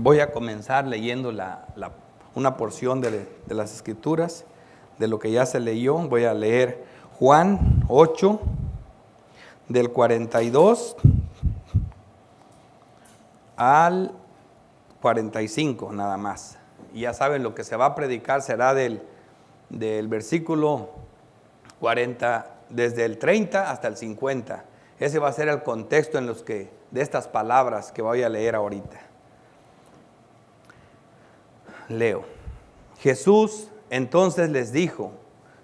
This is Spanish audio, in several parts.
Voy a comenzar leyendo una porción de las Escrituras, de lo que ya se leyó. Voy a leer Juan 8, del 42 al 45 nada más. Y ya saben, lo que se va a predicar será del versículo 40, desde el 30 hasta el 50. Ese va a ser el contexto de estas palabras que voy a leer ahorita. Leo. Jesús entonces les dijo: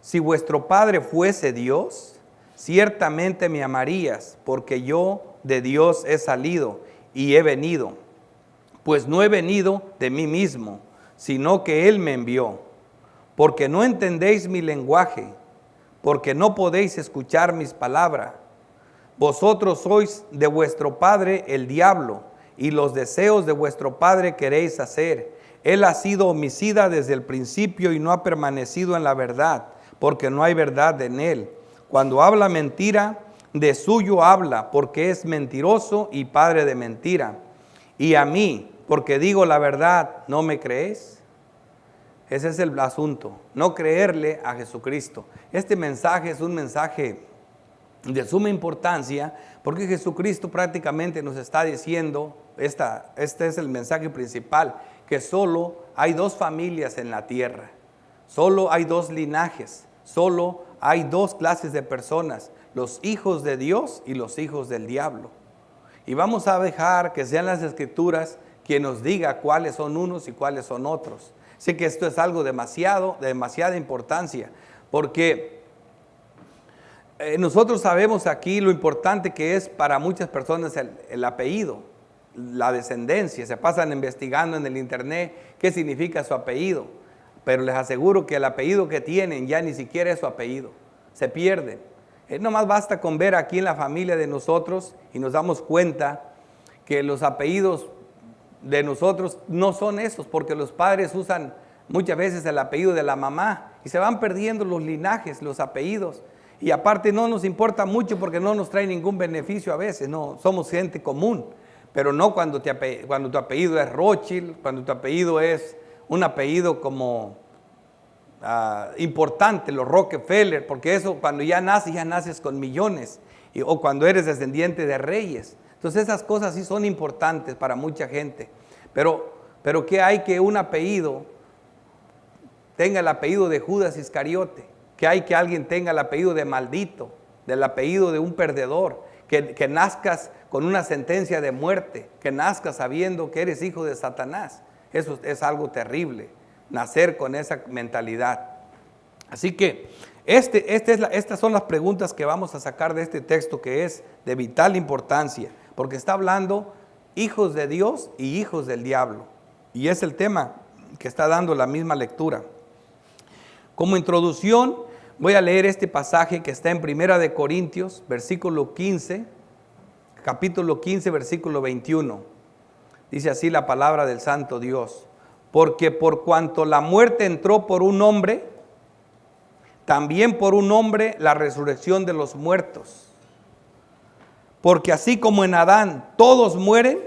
si vuestro Padre fuese Dios, ciertamente me amarías, porque yo de Dios he salido y he venido. Pues no he venido de mí mismo, sino que Él me envió. Porque no entendéis mi lenguaje, porque no podéis escuchar mis palabras. Vosotros sois de vuestro padre el diablo, y los deseos de vuestro padre queréis hacer. Él ha sido homicida desde el principio y no ha permanecido en la verdad, porque no hay verdad en él. Cuando habla mentira, de suyo habla, porque es mentiroso y padre de mentira. Y a mí, porque digo la verdad, ¿no me creéis? Ese es el asunto, no creerle a Jesucristo. Este mensaje es un mensaje de suma importancia, porque Jesucristo prácticamente nos está diciendo, este es el mensaje principal, que solo hay dos familias en la tierra, solo hay dos linajes, solo hay dos clases de personas, los hijos de Dios y los hijos del diablo. Y vamos a dejar que sean las Escrituras quien nos diga cuáles son unos y cuáles son otros. Sé que esto es algo de demasiada importancia, porque nosotros sabemos aquí lo importante que es para muchas personas el apellido, la descendencia. Se pasan investigando en el internet qué significa su apellido, pero les aseguro que el apellido que tienen ya ni siquiera es su apellido, se pierden. Nomás basta con ver aquí en la familia de nosotros y nos damos cuenta que los apellidos de nosotros no son esos, porque los padres usan muchas veces el apellido de la mamá y se van perdiendo los linajes, los apellidos. Y aparte no nos importa mucho porque no nos trae ningún beneficio a veces, no, somos gente común. Pero no cuando tu apellido es Rothschild, cuando tu apellido es un apellido como importante, los Rockefeller, porque eso cuando ya naces con millones, o cuando eres descendiente de reyes. Entonces esas cosas sí son importantes para mucha gente. Pero ¿qué hay que un apellido tenga el apellido de Judas Iscariote? ¿Qué hay que alguien tenga el apellido de maldito, del apellido de un perdedor? Que nazcas con una sentencia de muerte, que nazcas sabiendo que eres hijo de Satanás. Eso es algo terrible, nacer con esa mentalidad. Así que estas son las preguntas que vamos a sacar de este texto, que es de vital importancia, porque está hablando hijos de Dios y hijos del diablo. Y es el tema que está dando la misma lectura. Como introducción, voy a leer este pasaje que está en 1 de Corintios, capítulo 15, versículo 21. Dice así la palabra del santo Dios: porque por cuanto la muerte entró por un hombre, también por un hombre la resurrección de los muertos. Porque así como en Adán todos mueren,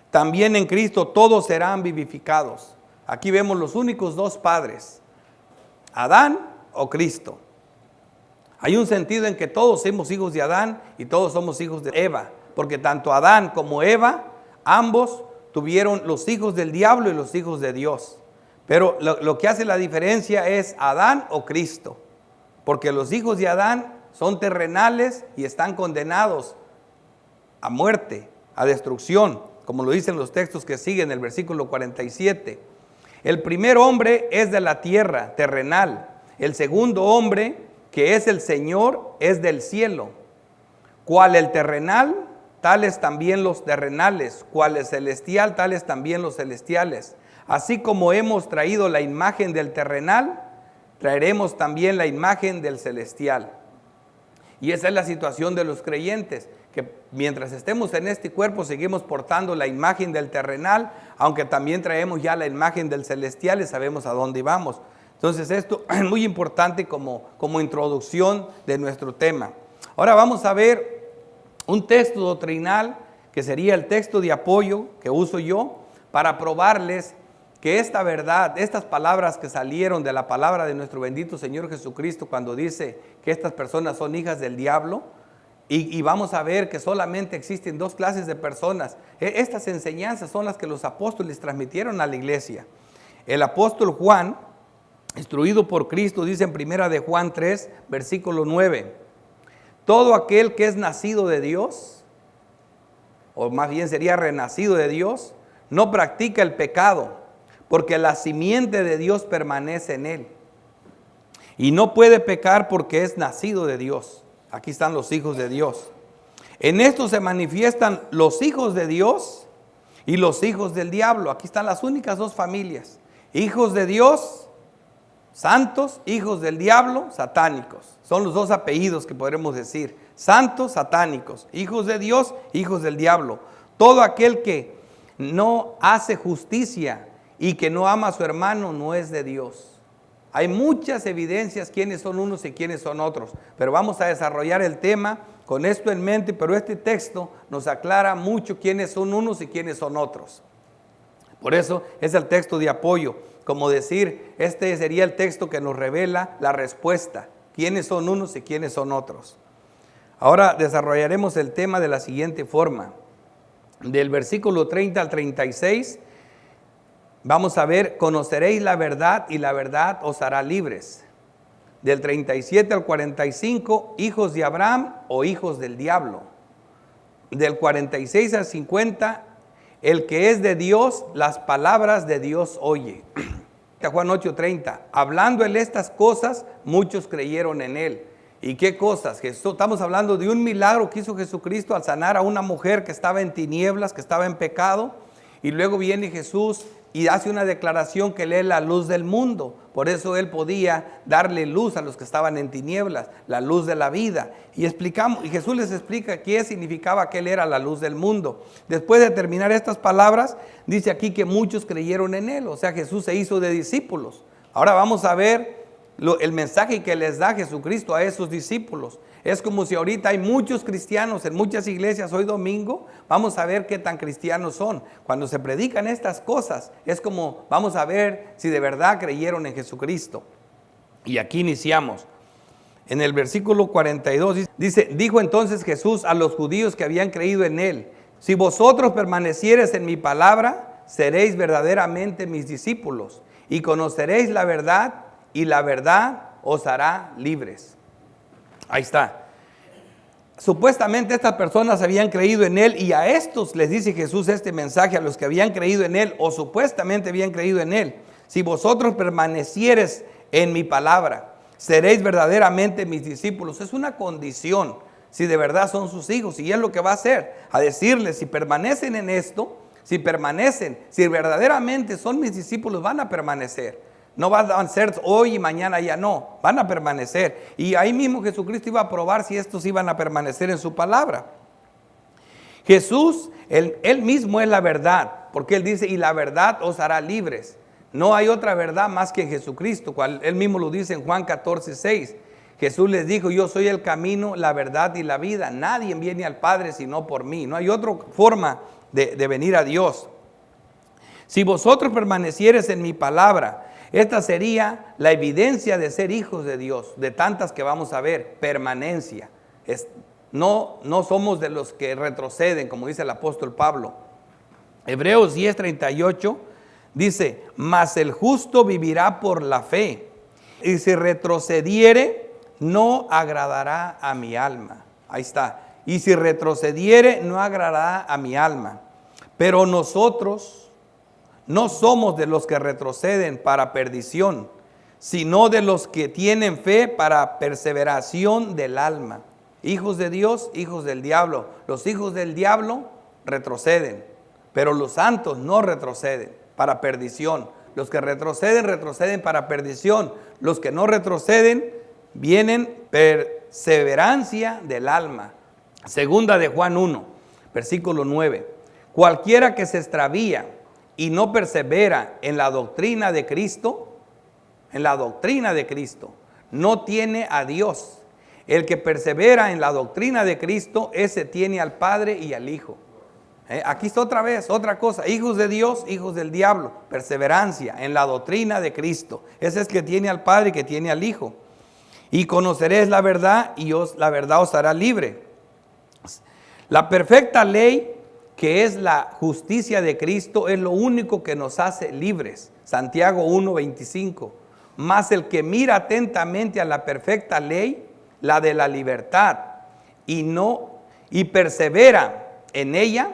también en Cristo todos serán vivificados. Aquí vemos los únicos dos padres, Adán o Cristo. Hay un sentido en que todos somos hijos de Adán y todos somos hijos de Eva, porque tanto Adán como Eva, ambos tuvieron los hijos del diablo y los hijos de Dios. Pero lo que hace la diferencia es Adán o Cristo, porque los hijos de Adán son terrenales y están condenados a muerte, a destrucción, como lo dicen los textos que siguen, el versículo 47. El primer hombre es de la tierra, terrenal. El segundo hombre, que es el Señor, es del cielo. Cual el terrenal, tales también los terrenales. Cual el celestial, tales también los celestiales. Así como hemos traído la imagen del terrenal, traeremos también la imagen del celestial. Y esa es la situación de los creyentes, que mientras estemos en este cuerpo seguimos portando la imagen del terrenal, aunque también traemos ya la imagen del celestial y sabemos a dónde vamos. Entonces esto es muy importante como introducción de nuestro tema. Ahora vamos a ver un texto doctrinal que sería el texto de apoyo que uso yo para probarles que esta verdad, estas palabras que salieron de la palabra de nuestro bendito Señor Jesucristo cuando dice que estas personas son hijas del diablo, y vamos a ver que solamente existen dos clases de personas. Estas enseñanzas son las que los apóstoles transmitieron a la iglesia. El apóstol Juan, instruido por Cristo, dice en primera de Juan 3, versículo 9, todo aquel que es nacido de Dios, o más bien sería renacido de Dios, no practica el pecado, porque la simiente de Dios permanece en él. Y no puede pecar porque es nacido de Dios. Aquí están los hijos de Dios. En esto se manifiestan los hijos de Dios y los hijos del diablo. Aquí están las únicas dos familias. Hijos de Dios, santos; hijos del diablo, satánicos. Son los dos apellidos que podremos decir. Santos, satánicos. Hijos de Dios, hijos del diablo. Todo aquel que no hace justicia y que no ama a su hermano no es de Dios. Hay muchas evidencias quiénes son unos y quiénes son otros, pero vamos a desarrollar el tema con esto en mente, pero este texto nos aclara mucho quiénes son unos y quiénes son otros. Por eso es el texto de apoyo, como decir, este sería el texto que nos revela la respuesta, quiénes son unos y quiénes son otros. Ahora desarrollaremos el tema de la siguiente forma. Del versículo 30 al 36, vamos a ver, conoceréis la verdad y la verdad os hará libres. Del 37 al 45, hijos de Abraham o hijos del diablo. Del 46 al 50, el que es de Dios, las palabras de Dios oye. Juan 8:30, hablando él estas cosas, muchos creyeron en él. ¿Y qué cosas? Estamos hablando de un milagro que hizo Jesucristo al sanar a una mujer que estaba en tinieblas, que estaba en pecado. Y luego viene Jesús y hace una declaración que él es la luz del mundo. Por eso él podía darle luz a los que estaban en tinieblas, la luz de la vida. Y Jesús les explica qué significaba que él era la luz del mundo. Después de terminar estas palabras, dice aquí que muchos creyeron en él. O sea, Jesús se hizo de discípulos. Ahora vamos a ver el mensaje que les da Jesucristo a esos discípulos. Es como si ahorita hay muchos cristianos en muchas iglesias hoy domingo. Vamos a ver qué tan cristianos son. Cuando se predican estas cosas, es como vamos a ver si de verdad creyeron en Jesucristo. Y aquí iniciamos. En el versículo 42 dice, dijo entonces Jesús a los judíos que habían creído en él, si vosotros permaneciereis en mi palabra, seréis verdaderamente mis discípulos y conoceréis la verdad y la verdad os hará libres. Ahí está. Supuestamente estas personas habían creído en él y a estos les dice Jesús este mensaje, a los que habían creído en él o supuestamente habían creído en él. Si vosotros permaneciereis en mi palabra, seréis verdaderamente mis discípulos. Es una condición, si de verdad son sus hijos, y es lo que va a hacer, a decirles, si permanecen en esto, si verdaderamente son mis discípulos, van a permanecer. No van a ser hoy y mañana ya no, van a permanecer. Y ahí mismo Jesucristo iba a probar si estos iban a permanecer en su palabra. Jesús, él mismo es la verdad, porque él dice, y la verdad os hará libres. No hay otra verdad más que en Jesucristo, cual él mismo lo dice en Juan 14:6. Jesús les dijo, yo soy el camino, la verdad y la vida. Nadie viene al Padre sino por mí. No hay otra forma de venir a Dios. Si vosotros permaneciereis en mi palabra, esta sería la evidencia de ser hijos de Dios, de tantas que vamos a ver, permanencia. No somos de los que retroceden, como dice el apóstol Pablo. Hebreos 10:38 dice, mas el justo vivirá por la fe, y si retrocediere, no agradará a mi alma. Ahí está. Y si retrocediere, no agradará a mi alma. Pero nosotros no somos de los que retroceden para perdición, sino de los que tienen fe para perseveración del alma. Hijos de Dios, hijos del diablo. Los hijos del diablo retroceden, pero los santos no retroceden para perdición. Los que retroceden, retroceden para perdición. Los que no retroceden, vienen perseverancia del alma. Segunda de Juan 1, versículo 9. Cualquiera que se extravía y no persevera en la doctrina de Cristo, no tiene a Dios. El que persevera en la doctrina de Cristo, ese tiene al Padre y al Hijo. Aquí está otra vez, otra cosa. Hijos de Dios, hijos del diablo. Perseverancia en la doctrina de Cristo. Ese es que tiene al Padre y que tiene al Hijo. Y conoceréis la verdad y la verdad os hará libre. La perfecta ley, que es la justicia de Cristo, es lo único que nos hace libres. Santiago 1:25. Mas el que mira atentamente a la perfecta ley, la de la libertad, y persevera en ella,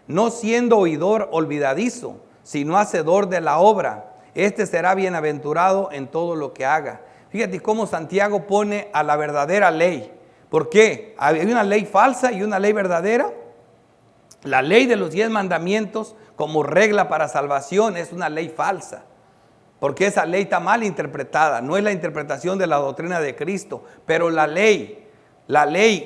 no siendo oidor olvidadizo, sino hacedor de la obra, este será bienaventurado en todo lo que haga. Fíjate cómo Santiago pone a la verdadera ley. ¿Por qué? Hay una ley falsa y una ley verdadera. La ley de los 10 mandamientos como regla para salvación es una ley falsa, porque esa ley está mal interpretada, no es la interpretación de la doctrina de Cristo. Pero la ley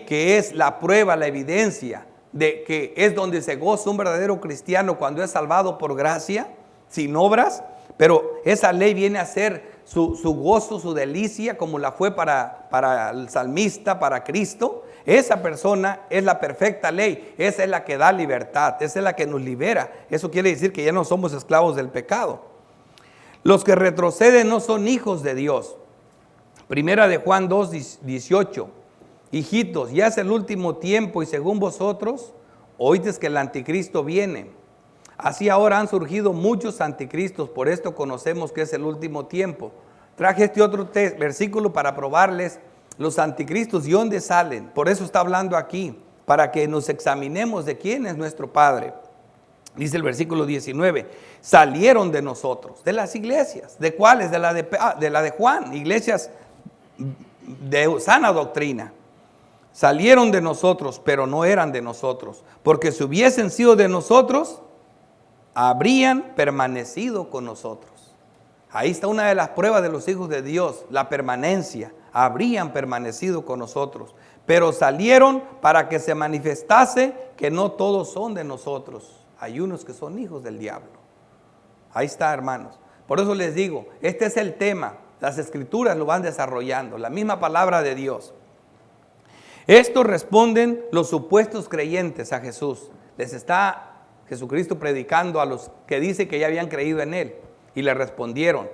que es la prueba, la evidencia de que es donde se goza un verdadero cristiano cuando es salvado por gracia, sin obras. Pero esa ley viene a ser su gozo, su delicia, como la fue para el salmista, para Cristo. Esa persona es la perfecta ley, esa es la que da libertad, esa es la que nos libera. Eso quiere decir que ya no somos esclavos del pecado. Los que retroceden no son hijos de Dios. Primera de Juan 2:18. Hijitos, ya es el último tiempo y según vosotros, oísteis que el anticristo viene. Así ahora han surgido muchos anticristos, por esto conocemos que es el último tiempo. Traje este otro versículo para probarles los anticristos y dónde salen. Por eso está hablando aquí, para que nos examinemos de quién es nuestro Padre. Dice el versículo 19, salieron de nosotros, de las iglesias. ¿De cuáles? De la de Juan, iglesias de sana doctrina. Salieron de nosotros, pero no eran de nosotros, porque si hubiesen sido de nosotros, habrían permanecido con nosotros. Ahí está una de las pruebas de los hijos de Dios, la permanencia. Habrían permanecido con nosotros, pero salieron para que se manifestase que no todos son de nosotros. Hay unos que son hijos del diablo. Ahí está, hermanos. Por eso les digo, este es el tema. Las escrituras lo van desarrollando, la misma palabra de Dios. Esto responden los supuestos creyentes a Jesús. Les está Jesucristo predicando a los que dice que ya habían creído en Él. Y le respondieron,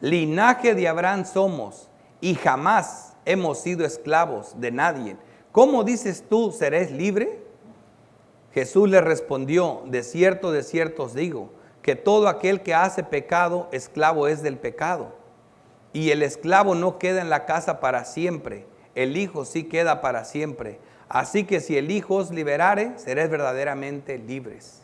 linaje de Abraham somos y jamás hemos sido esclavos de nadie. ¿Cómo dices tú, seréis libre? Jesús le respondió, de cierto os digo, que todo aquel que hace pecado, esclavo es del pecado. Y el esclavo no queda en la casa para siempre, el Hijo sí queda para siempre. Así que si el Hijo os liberare, seréis verdaderamente libres.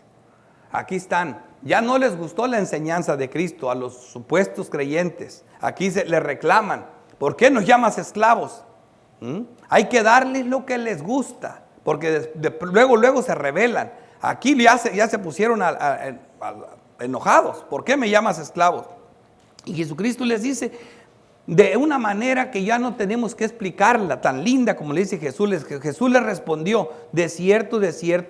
Aquí están. Ya no les gustó la enseñanza de Cristo a los supuestos creyentes. Aquí le reclaman. ¿Por qué nos llamas esclavos? Hay que darles lo que les gusta, porque luego se rebelan. Aquí ya se pusieron enojados. ¿Por qué me llamas esclavos? Y Jesucristo les dice de una manera que ya no tenemos que explicarla, tan linda como le dice Jesús. Jesús les respondió, de cierto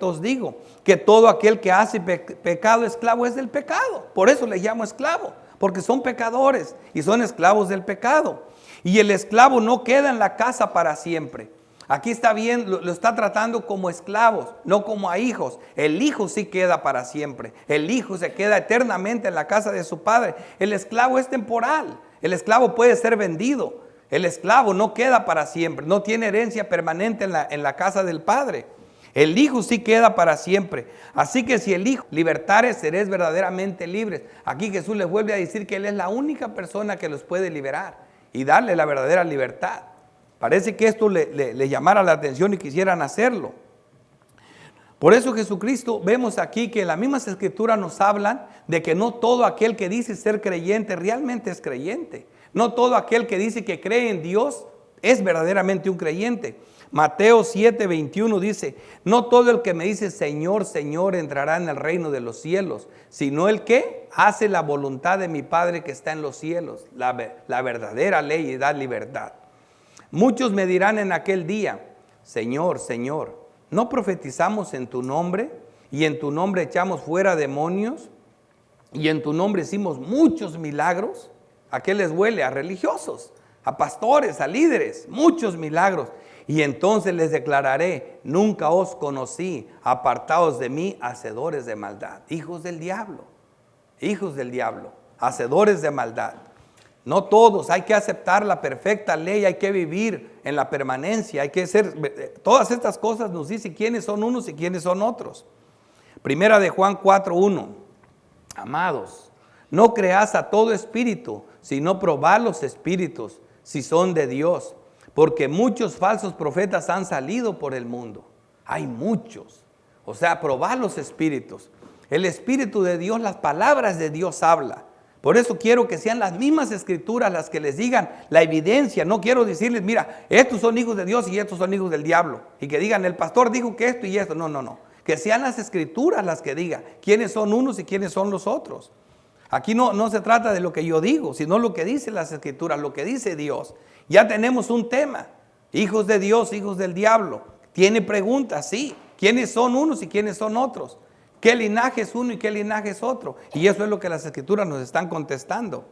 os digo, que todo aquel que hace pecado, esclavo es del pecado. Por eso les llamo esclavo, porque son pecadores y son esclavos del pecado. Y el esclavo no queda en la casa para siempre. Aquí está bien, lo está tratando como esclavos, no como a hijos. El hijo sí queda para siempre. El hijo se queda eternamente en la casa de su padre. El esclavo es temporal. El esclavo puede ser vendido. El esclavo no queda para siempre. No tiene herencia permanente en la casa del padre. El hijo sí queda para siempre. Así que si el hijo libertare, seréis verdaderamente libres. Aquí Jesús les vuelve a decir que Él es la única persona que los puede liberar y darle la verdadera libertad. Parece que esto le llamara la atención y quisieran hacerlo. Por eso Jesucristo, vemos aquí que las mismas escrituras nos hablan de que no todo aquel que dice ser creyente realmente es creyente. No todo aquel que dice que cree en Dios es verdaderamente un creyente. Mateo 7:21 dice, no todo el que me dice Señor, Señor entrará en el reino de los cielos, sino el que hace la voluntad de mi Padre que está en los cielos. La verdadera ley da libertad. Muchos me dirán en aquel día, Señor, Señor, ¿no profetizamos en tu nombre? Y en tu nombre echamos fuera demonios, y en tu nombre hicimos muchos milagros. ¿A qué les huele? A religiosos, a pastores, a líderes, muchos milagros. Y entonces les declararé, nunca os conocí, apartados de mí, hacedores de maldad. Hijos del diablo, hacedores de maldad. No todos, hay que aceptar la perfecta ley, hay que vivir en la permanencia, hay que ser, todas estas cosas nos dicen quiénes son unos y quiénes son otros. Primera de Juan 4:1, amados, no creas a todo espíritu, sino probad los espíritus, si son de Dios, porque muchos falsos profetas han salido por el mundo. Hay muchos, o sea, probad los espíritus. El Espíritu de Dios, las palabras de Dios habla. Por eso quiero que sean las mismas escrituras las que les digan la evidencia. No quiero decirles, mira, estos son hijos de Dios y estos son hijos del diablo. Y que digan, el pastor dijo que esto y esto. No. Que sean las escrituras las que digan quiénes son unos y quiénes son los otros. Aquí no se trata de lo que yo digo, sino lo que dicen las escrituras, lo que dice Dios. Ya tenemos un tema. Hijos de Dios, hijos del diablo. Tiene preguntas, sí. ¿Quiénes son unos y quiénes son otros? ¿Qué linaje es uno y qué linaje es otro? Y eso es lo que las escrituras nos están contestando.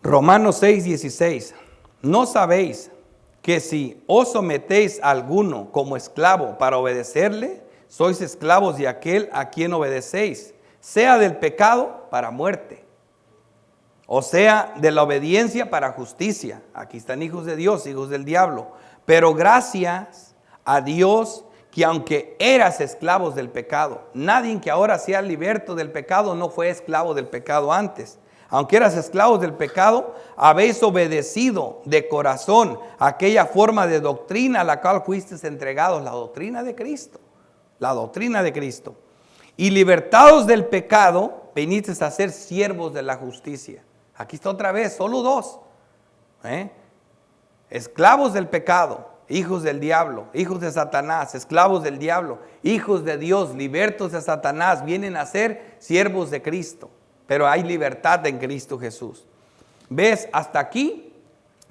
Romanos 6:16. ¿No sabéis que si os sometéis a alguno como esclavo para obedecerle, sois esclavos de aquel a quien obedecéis, sea del pecado para muerte, o sea de la obediencia para justicia? Aquí están hijos de Dios, hijos del diablo. Pero gracias a Dios que aunque eras esclavos del pecado, nadie que ahora sea liberto del pecado no fue esclavo del pecado antes. Aunque eras esclavos del pecado, habéis obedecido de corazón aquella forma de doctrina a la cual fuisteis entregados, la doctrina de Cristo. La doctrina de Cristo. Y libertados del pecado, venisteis a ser siervos de la justicia. Aquí está otra vez, solo dos. Esclavos del pecado, hijos del diablo, hijos de Satanás, esclavos del diablo, hijos de Dios, libertos de Satanás, vienen a ser siervos de Cristo. Pero hay libertad en Cristo Jesús. ¿Ves hasta aquí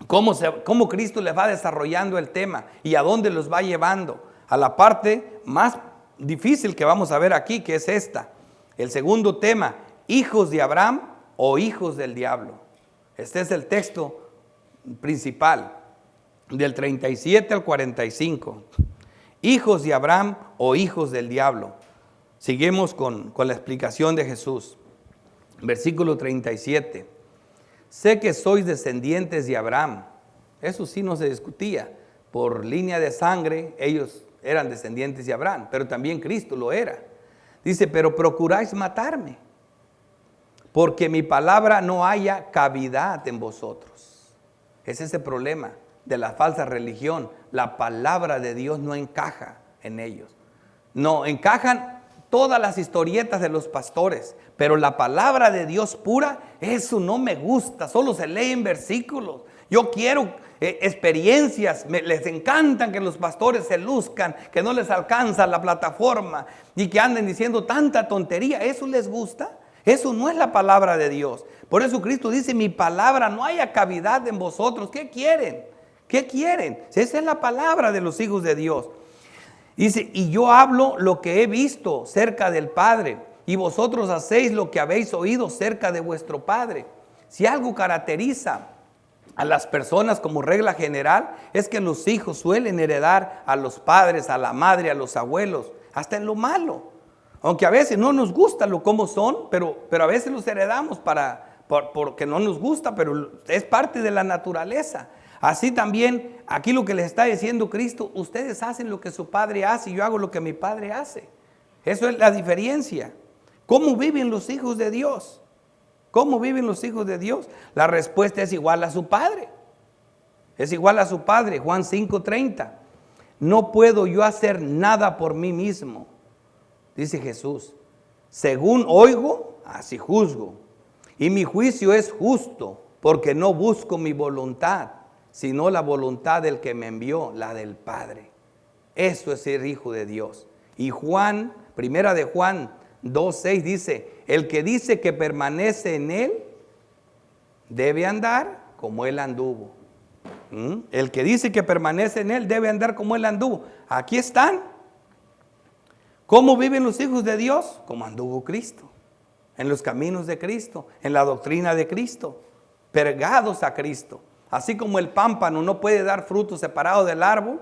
cómo Cristo les va desarrollando el tema y a dónde los va llevando? A la parte más difícil que vamos a ver aquí, que es esta. El segundo tema, hijos de Abraham o hijos del diablo. Este es el texto principal, del 37 al 45. Hijos de Abraham o hijos del diablo. Seguimos con la explicación de Jesús. Versículo 37. Sé que sois descendientes de Abraham. Eso sí no se discutía. Por línea de sangre, ellos eran descendientes de Abraham, pero también Cristo lo era. Dice, pero procuráis matarme, porque mi palabra no haya cavidad en vosotros. Es ese problema de la falsa religión. La palabra de Dios no encaja en ellos. No, encajan todas las historietas de los pastores, pero la palabra de Dios pura, eso no me gusta, solo se lee en versículos. Yo quiero experiencias, les encantan que los pastores se luzcan, que no les alcanza la plataforma y que anden diciendo tanta tontería. ¿Eso les gusta? Eso no es la palabra de Dios. Por eso Cristo dice, mi palabra no haya cavidad en vosotros. ¿Qué quieren? ¿Qué quieren? Esa es la palabra de los hijos de Dios. Dice, y yo hablo lo que he visto cerca del Padre, y vosotros hacéis lo que habéis oído cerca de vuestro Padre. Si algo caracteriza a las personas como regla general, es que los hijos suelen heredar a los padres, a la madre, a los abuelos, hasta en lo malo. Aunque a veces no nos gusta lo como son, pero a veces los heredamos porque no nos gusta, pero es parte de la naturaleza. Así también, aquí lo que les está diciendo Cristo, ustedes hacen lo que su padre hace y yo hago lo que mi padre hace. Eso es la diferencia. ¿Cómo viven los hijos de Dios? ¿Cómo viven los hijos de Dios? La respuesta es igual a su padre. Es igual a su padre, Juan 5:30. No puedo yo hacer nada por mí mismo, dice Jesús. Según oigo, así juzgo. Y mi juicio es justo, porque no busco mi voluntad, sino la voluntad del que me envió, la del Padre. Eso es ser hijo de Dios. Y Juan, primera de Juan 2:6 dice, el que dice que permanece en él, debe andar como él anduvo. El que dice que permanece en él, debe andar como él anduvo. Aquí están. ¿Cómo viven los hijos de Dios? Como anduvo Cristo. En los caminos de Cristo, en la doctrina de Cristo, pegados a Cristo. Así como el pámpano no puede dar fruto separado del árbol,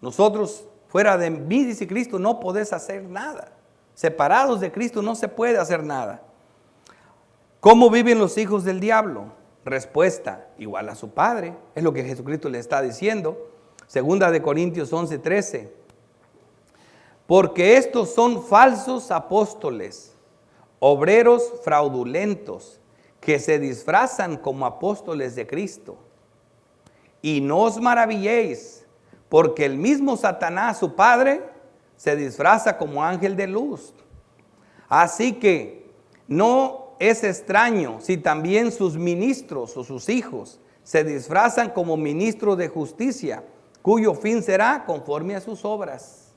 nosotros fuera de mí, dice Cristo, no podés hacer nada. Separados de Cristo no se puede hacer nada. ¿Cómo viven los hijos del diablo? Respuesta, igual a su padre. Es lo que Jesucristo le está diciendo. Segunda de Corintios 11:13. Porque estos son falsos apóstoles, obreros fraudulentos, que se disfrazan como apóstoles de Cristo. Y no os maravilléis, porque el mismo Satanás, su padre, se disfraza como ángel de luz. Así que no es extraño si también sus ministros o sus hijos se disfrazan como ministros de justicia, cuyo fin será conforme a sus obras.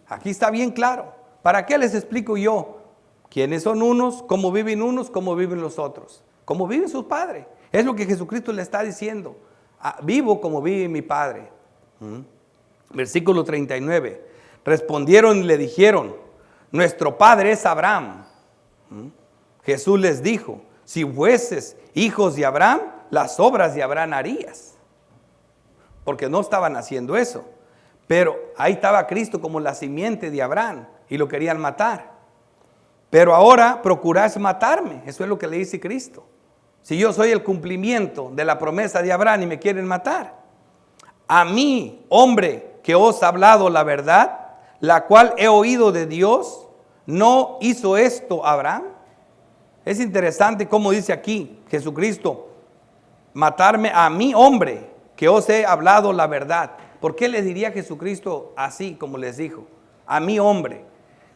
Aquí está bien claro. ¿Para qué les explico yo quiénes son unos, cómo viven los otros? Cómo vive su padre. Es lo que Jesucristo le está diciendo. Vivo como vive mi padre. Versículo 39. Respondieron y le dijeron, nuestro padre es Abraham. Jesús les dijo, si fueses hijos de Abraham, las obras de Abraham harías. Porque no estaban haciendo eso. Pero ahí estaba Cristo como la simiente de Abraham y lo querían matar. Pero ahora procuráis matarme. Eso es lo que le dice Cristo. Si yo soy el cumplimiento de la promesa de Abraham y me quieren matar. A mí, hombre, que os ha hablado la verdad, la cual he oído de Dios, ¿no hizo esto Abraham? Es interesante cómo dice aquí Jesucristo, matarme a mí, hombre, que os he hablado la verdad. ¿Por qué les diría Jesucristo así como les dijo? A mí, hombre.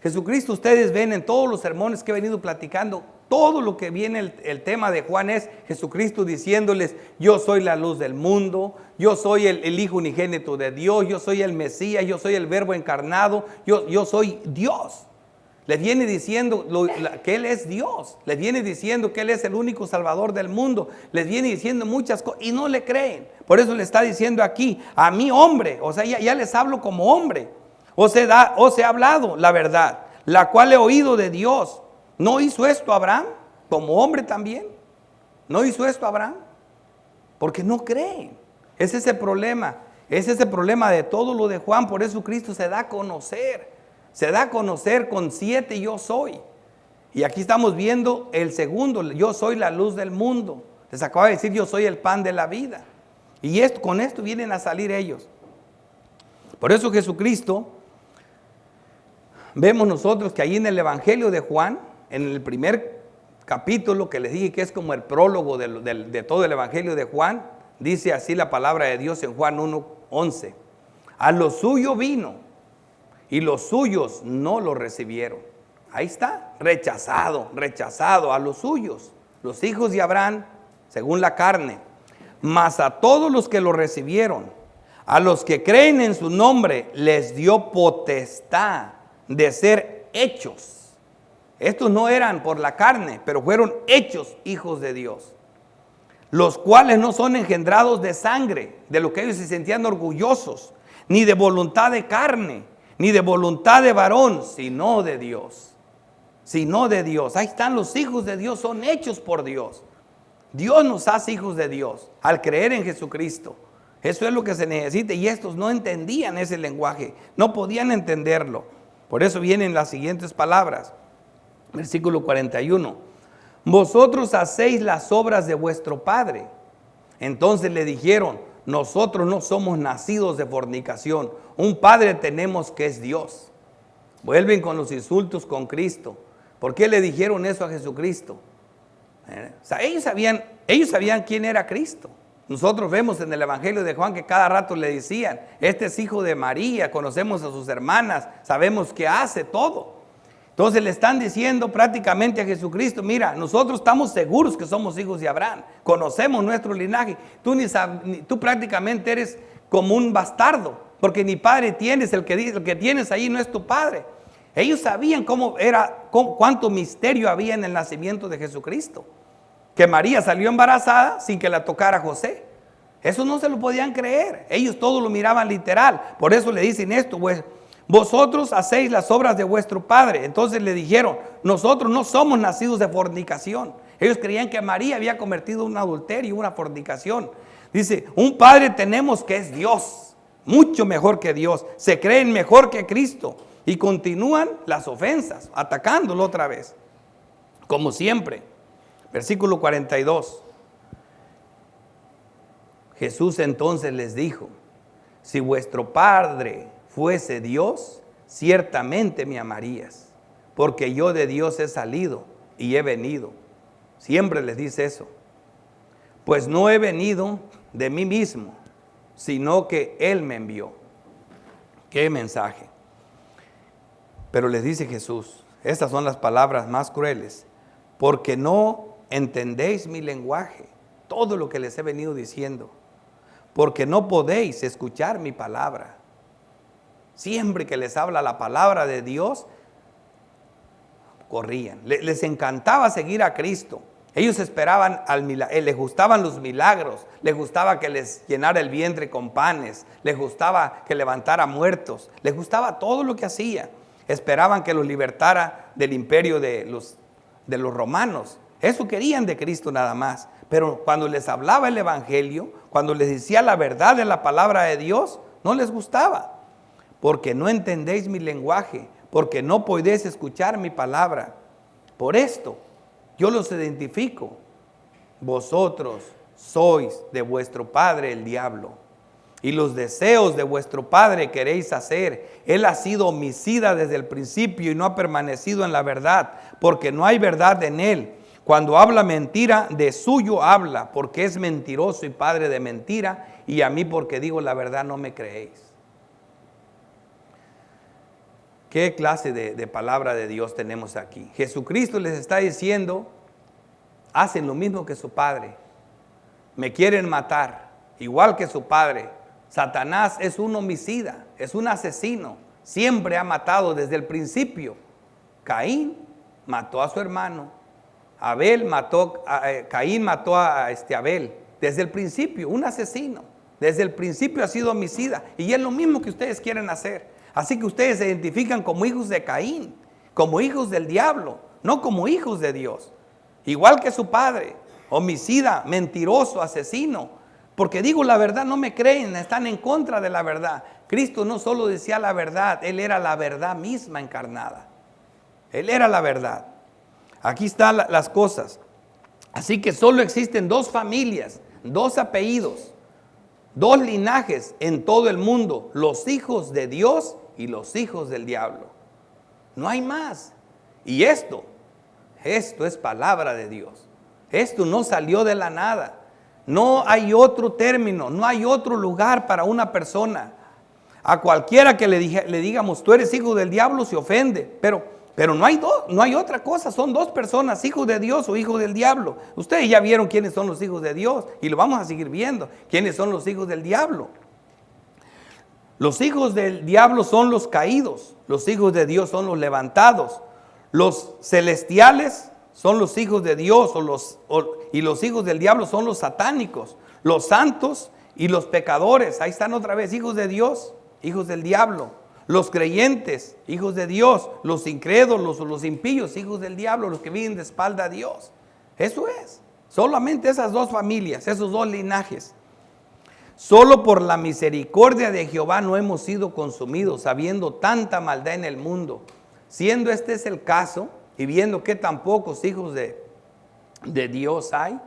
Jesucristo, ustedes ven en todos los sermones que he venido platicando, todo lo que viene el tema de Juan es Jesucristo diciéndoles, yo soy la luz del mundo, yo soy el Hijo unigénito de Dios, yo soy el Mesías, yo soy el Verbo encarnado, yo soy Dios. Les viene diciendo que Él es Dios, les viene diciendo que Él es el único Salvador del mundo, les viene diciendo muchas cosas y no le creen. Por eso le está diciendo aquí, a mí hombre, o sea, ya les hablo como hombre, os he hablado la verdad, la cual he oído de Dios. ¿No hizo esto Abraham como hombre también? ¿No hizo esto Abraham? Porque no creen. Es ese problema de todo lo de Juan. Por eso Cristo se da a conocer. Se da a conocer con 7 yo soy. Y aquí estamos viendo el segundo, yo soy la luz del mundo. Les acabo de decir, yo soy el pan de la vida. Y con esto vienen a salir ellos. Por eso Jesucristo, vemos nosotros que ahí en el Evangelio de Juan, en el primer capítulo que les dije que es como el prólogo de todo el Evangelio de Juan, dice así la palabra de Dios en Juan 1:11. A lo suyo vino y los suyos no lo recibieron. Ahí está, rechazado a los suyos, los hijos de Abraham, según la carne. Mas a todos los que lo recibieron, a los que creen en su nombre, les dio potestad de ser hechos. Estos no eran por la carne, pero fueron hechos hijos de Dios. Los cuales no son engendrados de sangre, de lo que ellos se sentían orgullosos, ni de voluntad de carne, ni de voluntad de varón, sino de Dios. Sino de Dios. Ahí están los hijos de Dios, son hechos por Dios. Dios nos hace hijos de Dios al creer en Jesucristo. Eso es lo que se necesita y estos no entendían ese lenguaje, no podían entenderlo. Por eso vienen las siguientes palabras. Versículo 41. Vosotros hacéis las obras de vuestro padre. Entonces le dijeron, nosotros no somos nacidos de fornicación. Un padre tenemos que es Dios. Vuelven con los insultos con Cristo. ¿Por qué le dijeron eso a Jesucristo? O sea, ellos sabían quién era Cristo. Nosotros vemos en el Evangelio de Juan que cada rato le decían, este es hijo de María, conocemos a sus hermanas, sabemos que hace todo. Entonces le están diciendo prácticamente a Jesucristo, mira, nosotros estamos seguros que somos hijos de Abraham, conocemos nuestro linaje, tú prácticamente eres como un bastardo, porque ni padre tienes, el que tienes ahí no es tu padre. Ellos sabían cuánto misterio había en el nacimiento de Jesucristo. Que María salió embarazada sin que la tocara José. Eso no se lo podían creer. Ellos todo lo miraban literal. Por eso le dicen esto, pues, vosotros hacéis las obras de vuestro padre. Entonces le dijeron, nosotros no somos nacidos de fornicación. Ellos creían que María había cometido un adulterio, una fornicación. Dice, un Padre tenemos que es Dios, mucho mejor que Dios. Se creen mejor que Cristo y continúan las ofensas, atacándolo otra vez, como siempre. Versículo 42. Jesús entonces les dijo, si vuestro Padre fuese Dios, ciertamente me amarías, porque yo de Dios he salido y he venido. Siempre les dice eso. Pues no he venido de mí mismo, sino que Él me envió. ¿Qué mensaje? Pero les dice Jesús, estas son las palabras más crueles, porque no entendéis mi lenguaje, todo lo que les he venido diciendo, porque no podéis escuchar mi palabra. Siempre que les habla la palabra de Dios, corrían. Les encantaba seguir a Cristo. Ellos esperaban al milagro, les gustaban los milagros, les gustaba que les llenara el vientre con panes, les gustaba que levantara muertos, les gustaba todo lo que hacía. Esperaban que los libertara del imperio de los romanos. Eso querían de Cristo nada más. Pero cuando les hablaba el evangelio, cuando les decía la verdad de la palabra de Dios, no les gustaba. Porque no entendéis mi lenguaje, porque no podéis escuchar mi palabra. Por esto yo los identifico. Vosotros sois de vuestro padre el diablo, y los deseos de vuestro padre queréis hacer. Él ha sido homicida desde el principio y no ha permanecido en la verdad, porque no hay verdad en él. Cuando habla mentira, de suyo habla, porque es mentiroso y padre de mentira, y a mí porque digo la verdad no me creéis. ¿Qué clase de palabra de Dios tenemos aquí? Jesucristo les está diciendo, hacen lo mismo que su padre. Me quieren matar, igual que su padre. Satanás es un homicida, es un asesino. Siempre ha matado desde el principio. Caín mató a su hermano. Caín mató a Abel. Desde el principio, un asesino. Desde el principio ha sido homicida. Y es lo mismo que ustedes quieren hacer. Así que ustedes se identifican como hijos de Caín, como hijos del diablo, no como hijos de Dios. Igual que su padre, homicida, mentiroso, asesino. Porque digo la verdad, no me creen, están en contra de la verdad. Cristo no solo decía la verdad, Él era la verdad misma encarnada. Él era la verdad. Aquí están las cosas. Así que solo existen dos familias, dos apellidos, dos linajes en todo el mundo, los hijos de Dios y los hijos del diablo. No hay más. Y esto es palabra de Dios. Esto no salió de la nada. No hay otro término, no hay otro lugar para una persona. A cualquiera que le digamos, tú eres hijo del diablo, se ofende. Pero no hay otra cosa, son dos personas, hijos de Dios o hijos del diablo. Ustedes ya vieron quiénes son los hijos de Dios y lo vamos a seguir viendo, quiénes son los hijos del diablo. Los hijos del diablo son los caídos, los hijos de Dios son los levantados. Los celestiales son los hijos de Dios y los hijos del diablo son los satánicos. Los santos y los pecadores, ahí están otra vez, hijos de Dios, hijos del diablo. Los creyentes, hijos de Dios, los incrédulos o los impíos, hijos del diablo, los que viven de espalda a Dios. Eso es, solamente esas dos familias, esos dos linajes. Solo por la misericordia de Jehová no hemos sido consumidos, habiendo tanta maldad en el mundo. Siendo este es el caso, y viendo que tan pocos hijos de Dios hay,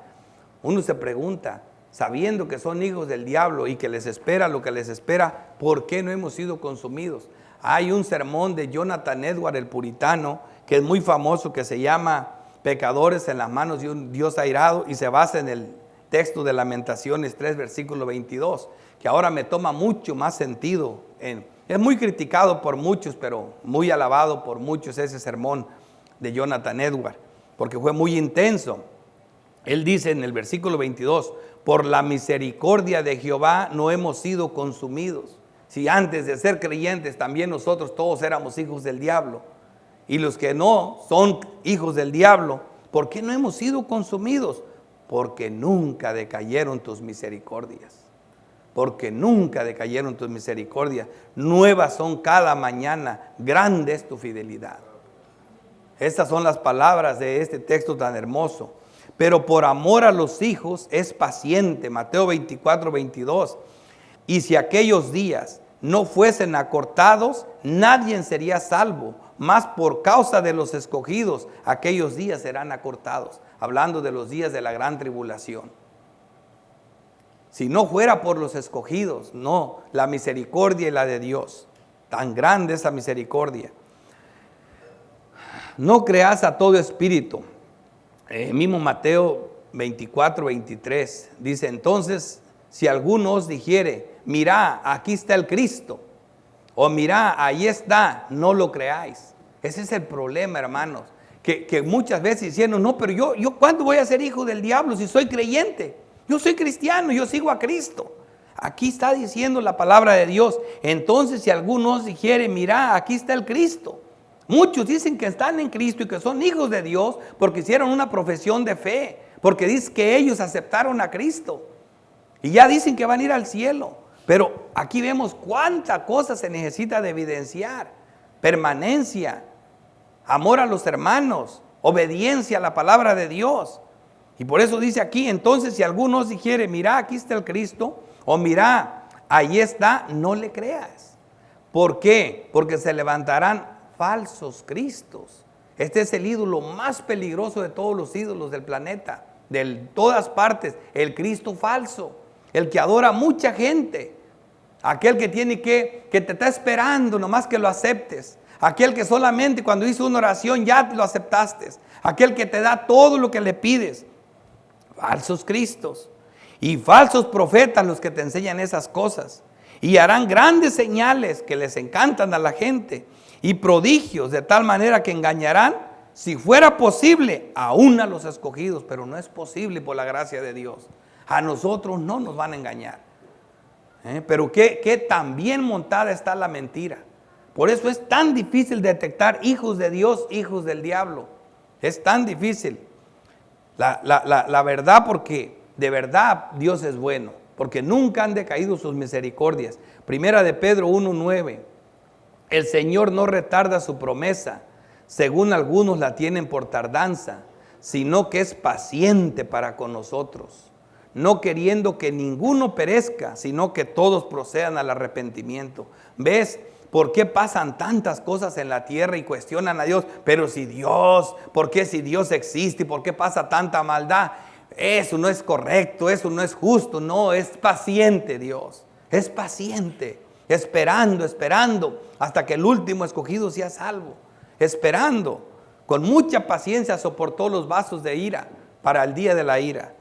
uno se pregunta, sabiendo que son hijos del diablo y que les espera lo que les espera, ¿por qué no hemos sido consumidos? Hay un sermón de Jonathan Edwards, el puritano, que es muy famoso, que se llama Pecadores en las manos de un Dios airado, y se basa en el texto de Lamentaciones 3, versículo 22, que ahora me toma mucho más sentido. Es muy criticado por muchos, pero muy alabado por muchos ese sermón de Jonathan Edwards, porque fue muy intenso. Él dice en el versículo 22, por la misericordia de Jehová no hemos sido consumidos. Si antes de ser creyentes también nosotros todos éramos hijos del diablo, y los que no son hijos del diablo, ¿por qué no hemos sido consumidos? Porque nunca decayeron tus misericordias. Porque nunca decayeron tus misericordias. Nuevas son cada mañana, grande es tu fidelidad. Estas son las palabras de este texto tan hermoso. pero por amor a los hijos es paciente. Mateo 24, 22. Y si aquellos días no fuesen acortados, nadie sería salvo, mas por causa de los escogidos, aquellos días serán acortados. Hablando de los días de la gran tribulación. Si no fuera por los escogidos, no, la misericordia y la de Dios. Tan grande esa misericordia. No creas a todo espíritu. Mismo Mateo 24, 23. Dice, entonces, si alguno os dijere, mirá, aquí está el Cristo. O mirá, ahí está, no lo creáis. Ese es el problema, hermanos. Que muchas veces diciendo, no, pero yo ¿cuándo voy a ser hijo del diablo si soy creyente? Yo soy cristiano, yo sigo a Cristo. Aquí está diciendo la palabra de Dios. Entonces, si alguno os dijere, mirá, aquí está el Cristo. Muchos dicen que están en Cristo y que son hijos de Dios porque hicieron una profesión de fe, porque dicen que ellos aceptaron a Cristo y ya dicen que van a ir al cielo. Pero aquí vemos cuánta cosa se necesita de evidenciar: permanencia, amor a los hermanos, obediencia a la palabra de Dios. Y por eso dice aquí, entonces si alguno os dijere, mirá, aquí está el Cristo, o mirá, ahí está, no le creas. ¿Por qué? Porque se levantarán falsos cristos. Este es el ídolo más peligroso de todos los ídolos del planeta, de todas partes, el Cristo falso, el que adora a mucha gente, aquel que te está esperando nomás que lo aceptes, aquel que solamente cuando hizo una oración ya lo aceptaste, aquel que te da todo lo que le pides. Falsos cristos y falsos profetas los que te enseñan esas cosas, y harán grandes señales que les encantan a la gente y prodigios de tal manera que engañarán, si fuera posible, aún a los escogidos, pero no es posible por la gracia de Dios. A nosotros no nos van a engañar. Pero qué tan bien montada está la mentira. Por eso es tan difícil detectar hijos de Dios, hijos del diablo. Es tan difícil. La verdad, porque de verdad Dios es bueno, porque nunca han decaído sus misericordias. Primera de Pedro 1:9. El Señor no retarda su promesa, según algunos la tienen por tardanza, sino que es paciente para con nosotros, no queriendo que ninguno perezca, sino que todos procedan al arrepentimiento. ¿Ves por qué pasan tantas cosas en la tierra y cuestionan a Dios? Pero si Dios, ¿por qué si Dios existe? ¿Por qué pasa tanta maldad? Eso no es correcto, eso no es justo. No, es paciente Dios, es paciente. Esperando hasta que el último escogido sea salvo. Esperando, con mucha paciencia soportó los vasos de ira para el día de la ira.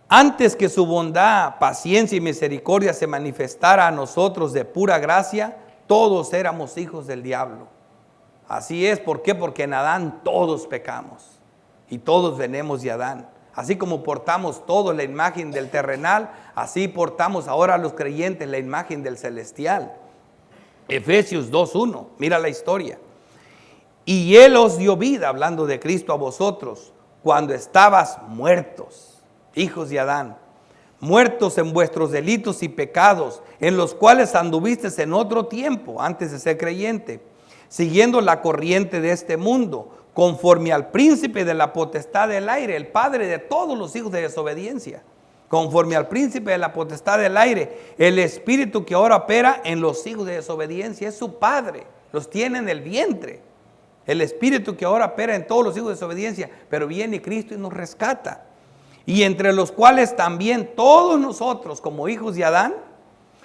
Antes que su bondad, paciencia y misericordia se manifestara a nosotros de pura gracia, todos éramos hijos del diablo. Así es, ¿por qué? Porque en Adán todos pecamos y todos venimos de Adán. Así como portamos todos la imagen del terrenal, así portamos ahora los creyentes la imagen del celestial. Efesios 2:1, mira la historia. Y Él os dio vida, hablando de Cristo, a vosotros, cuando estabas muertos, hijos de Adán, muertos en vuestros delitos y pecados, en los cuales anduvisteis en otro tiempo, antes de ser creyente, siguiendo la corriente de este mundo, conforme al príncipe de la potestad del aire, el padre de todos los hijos de desobediencia, conforme al príncipe de la potestad del aire, el espíritu que ahora opera en los hijos de desobediencia. Es su padre, los tiene en el vientre, el espíritu que ahora opera en todos los hijos de desobediencia, pero viene Cristo y nos rescata, y entre los cuales también todos nosotros como hijos de Adán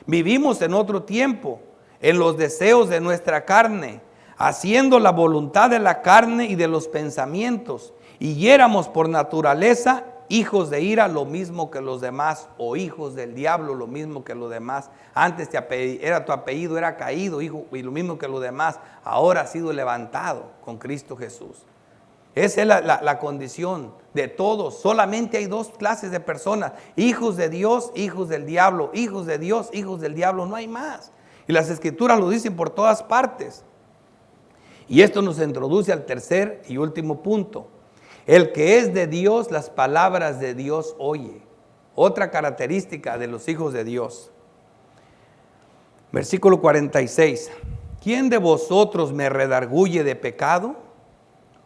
vivimos en otro tiempo, en los deseos de nuestra carne, haciendo la voluntad de la carne y de los pensamientos, y éramos por naturaleza hijos de ira, lo mismo que los demás, o hijos del diablo, lo mismo que los demás. Antes tu apellido era caído, hijo, y lo mismo que los demás, ahora has sido levantado con Cristo Jesús. Esa es la condición de todos. Solamente hay dos clases de personas: hijos de Dios, hijos del diablo. Hijos de Dios, hijos del diablo, no hay más. Y las escrituras lo dicen por todas partes. Y esto nos introduce al tercer y último punto. El que es de Dios, las palabras de Dios oye. Otra característica de los hijos de Dios. Versículo 46. ¿Quién de vosotros me redarguye de pecado?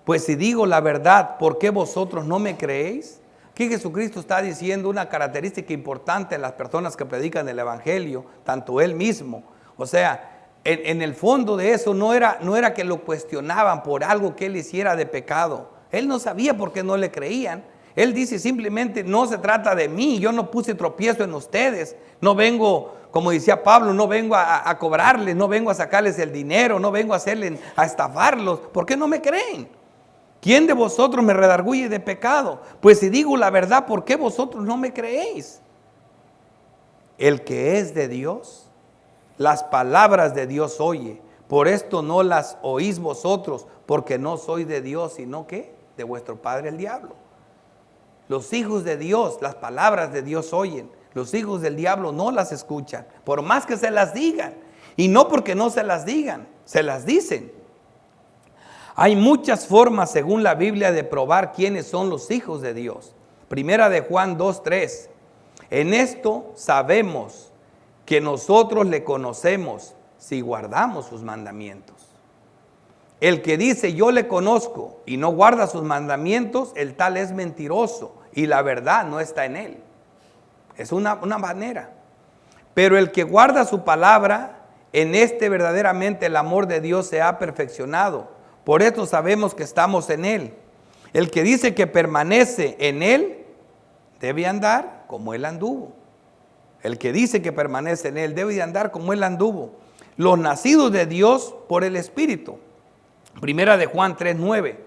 Pues si digo la verdad, ¿por qué vosotros no me creéis? Aquí Jesucristo está diciendo una característica importante en las personas que predican el Evangelio, tanto Él mismo. O sea, en el fondo de eso no era que lo cuestionaban por algo que Él hiciera de pecado. Él no sabía por qué no le creían. Él dice simplemente, no se trata de mí, yo no puse tropiezo en ustedes. No vengo, como decía Pablo, no vengo a cobrarles, no vengo a sacarles el dinero, no vengo a estafarlos. ¿Por qué no me creen? ¿Quién de vosotros me redarguye de pecado? Pues si digo la verdad, ¿por qué vosotros no me creéis? El que es de Dios, las palabras de Dios oye. Por esto no las oís vosotros, porque no sois de Dios, sino que de vuestro padre el diablo. Los hijos de Dios, las palabras de Dios oyen. Los hijos del diablo no las escuchan, por más que se las digan. Y no porque no se las digan, se las dicen. Hay muchas formas, según la Biblia, de probar quiénes son los hijos de Dios. Primera de Juan 2:3. En esto sabemos que nosotros le conocemos si guardamos sus mandamientos. El que dice yo le conozco y no guarda sus mandamientos, el tal es mentiroso y la verdad no está en él. Es una manera. Pero el que guarda su palabra, en este verdaderamente el amor de Dios se ha perfeccionado. Por esto sabemos que estamos en él. El que dice que permanece en él, debe andar como él anduvo. El que dice que permanece en él, debe de andar como él anduvo. Los nacidos de Dios por el Espíritu. Primera de Juan 3:9.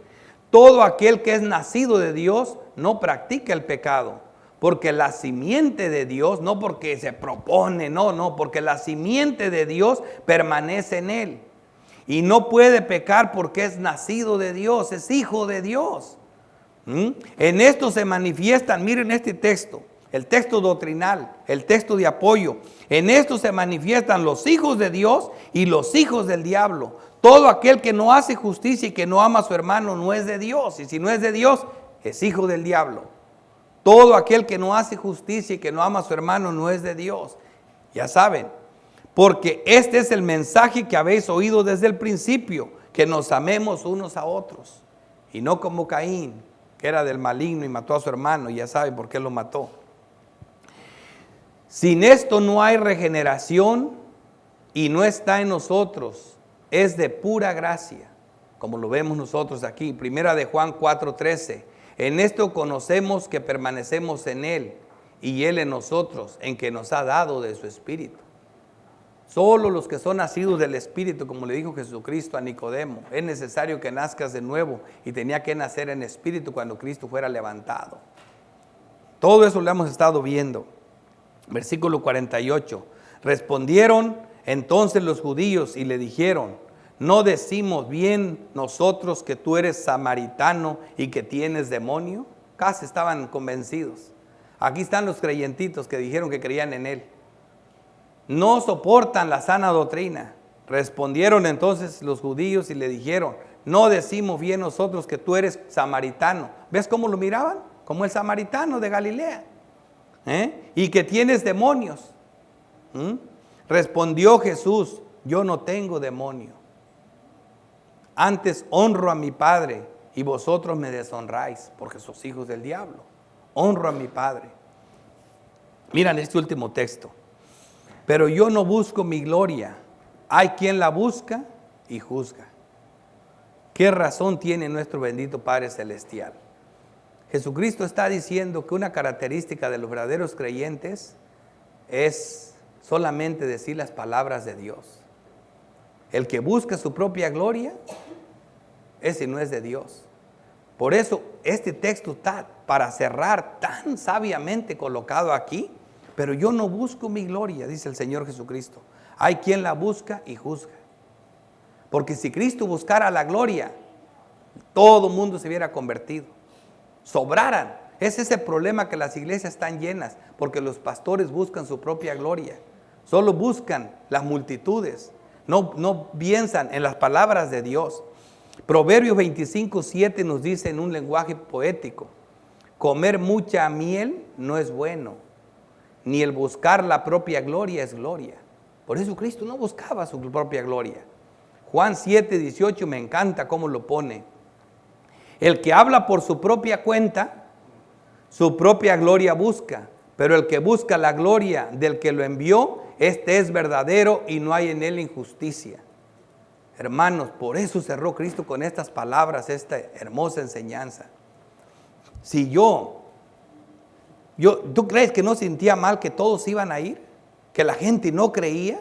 Todo aquel que es nacido de Dios no practica el pecado, porque la simiente de Dios, no porque se propone, no, porque la simiente de Dios permanece en él. Y no puede pecar porque es nacido de Dios, es hijo de Dios. En esto se manifiestan, miren este texto, el texto doctrinal, el texto de apoyo. En esto se manifiestan los hijos de Dios y los hijos del diablo. Todo aquel que no hace justicia y que no ama a su hermano no es de Dios. Y si no es de Dios, es hijo del diablo. Todo aquel que no hace justicia y que no ama a su hermano no es de Dios. Ya saben, porque este es el mensaje que habéis oído desde el principio, que nos amemos unos a otros. Y no como Caín, que era del maligno y mató a su hermano. Y ya saben por qué lo mató. Sin esto no hay regeneración y no está en nosotros. Es de pura gracia, como lo vemos nosotros aquí. Primera de Juan 4:13. En esto conocemos que permanecemos en Él y Él en nosotros, en que nos ha dado de su Espíritu. Solo los que son nacidos del Espíritu, como le dijo Jesucristo a Nicodemo, es necesario que nazcas de nuevo, y tenía que nacer en Espíritu cuando Cristo fuera levantado. Todo eso lo hemos estado viendo. Versículo 48. Respondieron entonces los judíos y le dijeron: ¿no decimos bien nosotros que tú eres samaritano y que tienes demonio? Casi estaban convencidos. Aquí están los creyentitos que dijeron que creían en él. No soportan la sana doctrina. Respondieron entonces los judíos y le dijeron: ¿no decimos bien nosotros que tú eres samaritano? ¿Ves cómo lo miraban? Como el samaritano de Galilea. Y que tienes demonios. Respondió Jesús: yo no tengo demonio. Antes honro a mi Padre y vosotros me deshonráis porque sois hijos del diablo. Honro a mi Padre. Miren este último texto. Pero yo no busco mi gloria. Hay quien la busca y juzga. ¿Qué razón tiene nuestro bendito Padre Celestial? Jesucristo está diciendo que una característica de los verdaderos creyentes es solamente decir las palabras de Dios. El que busca su propia gloria, ese no es de Dios. Por eso este texto está para cerrar tan sabiamente colocado aquí. Pero yo no busco mi gloria, dice el Señor Jesucristo. Hay quien la busca y juzga. Porque si Cristo buscara la gloria, todo el mundo se hubiera convertido. Sobraran. Ese es el problema, que las iglesias están llenas, porque los pastores buscan su propia gloria. Solo buscan las multitudes. No piensan en las palabras de Dios. Proverbios 25:7 nos dice en un lenguaje poético: comer mucha miel no es bueno, ni el buscar la propia gloria es gloria. Por eso Cristo no buscaba su propia gloria. Juan 7:18 me encanta cómo lo pone. El que habla por su propia cuenta, su propia gloria busca. Pero el que busca la gloria del que lo envió, este es verdadero y no hay en él injusticia. Hermanos, por eso cerró Cristo con estas palabras, esta hermosa enseñanza. Si ¿tú crees que no sentía mal que todos iban a ir? Que la gente no creía,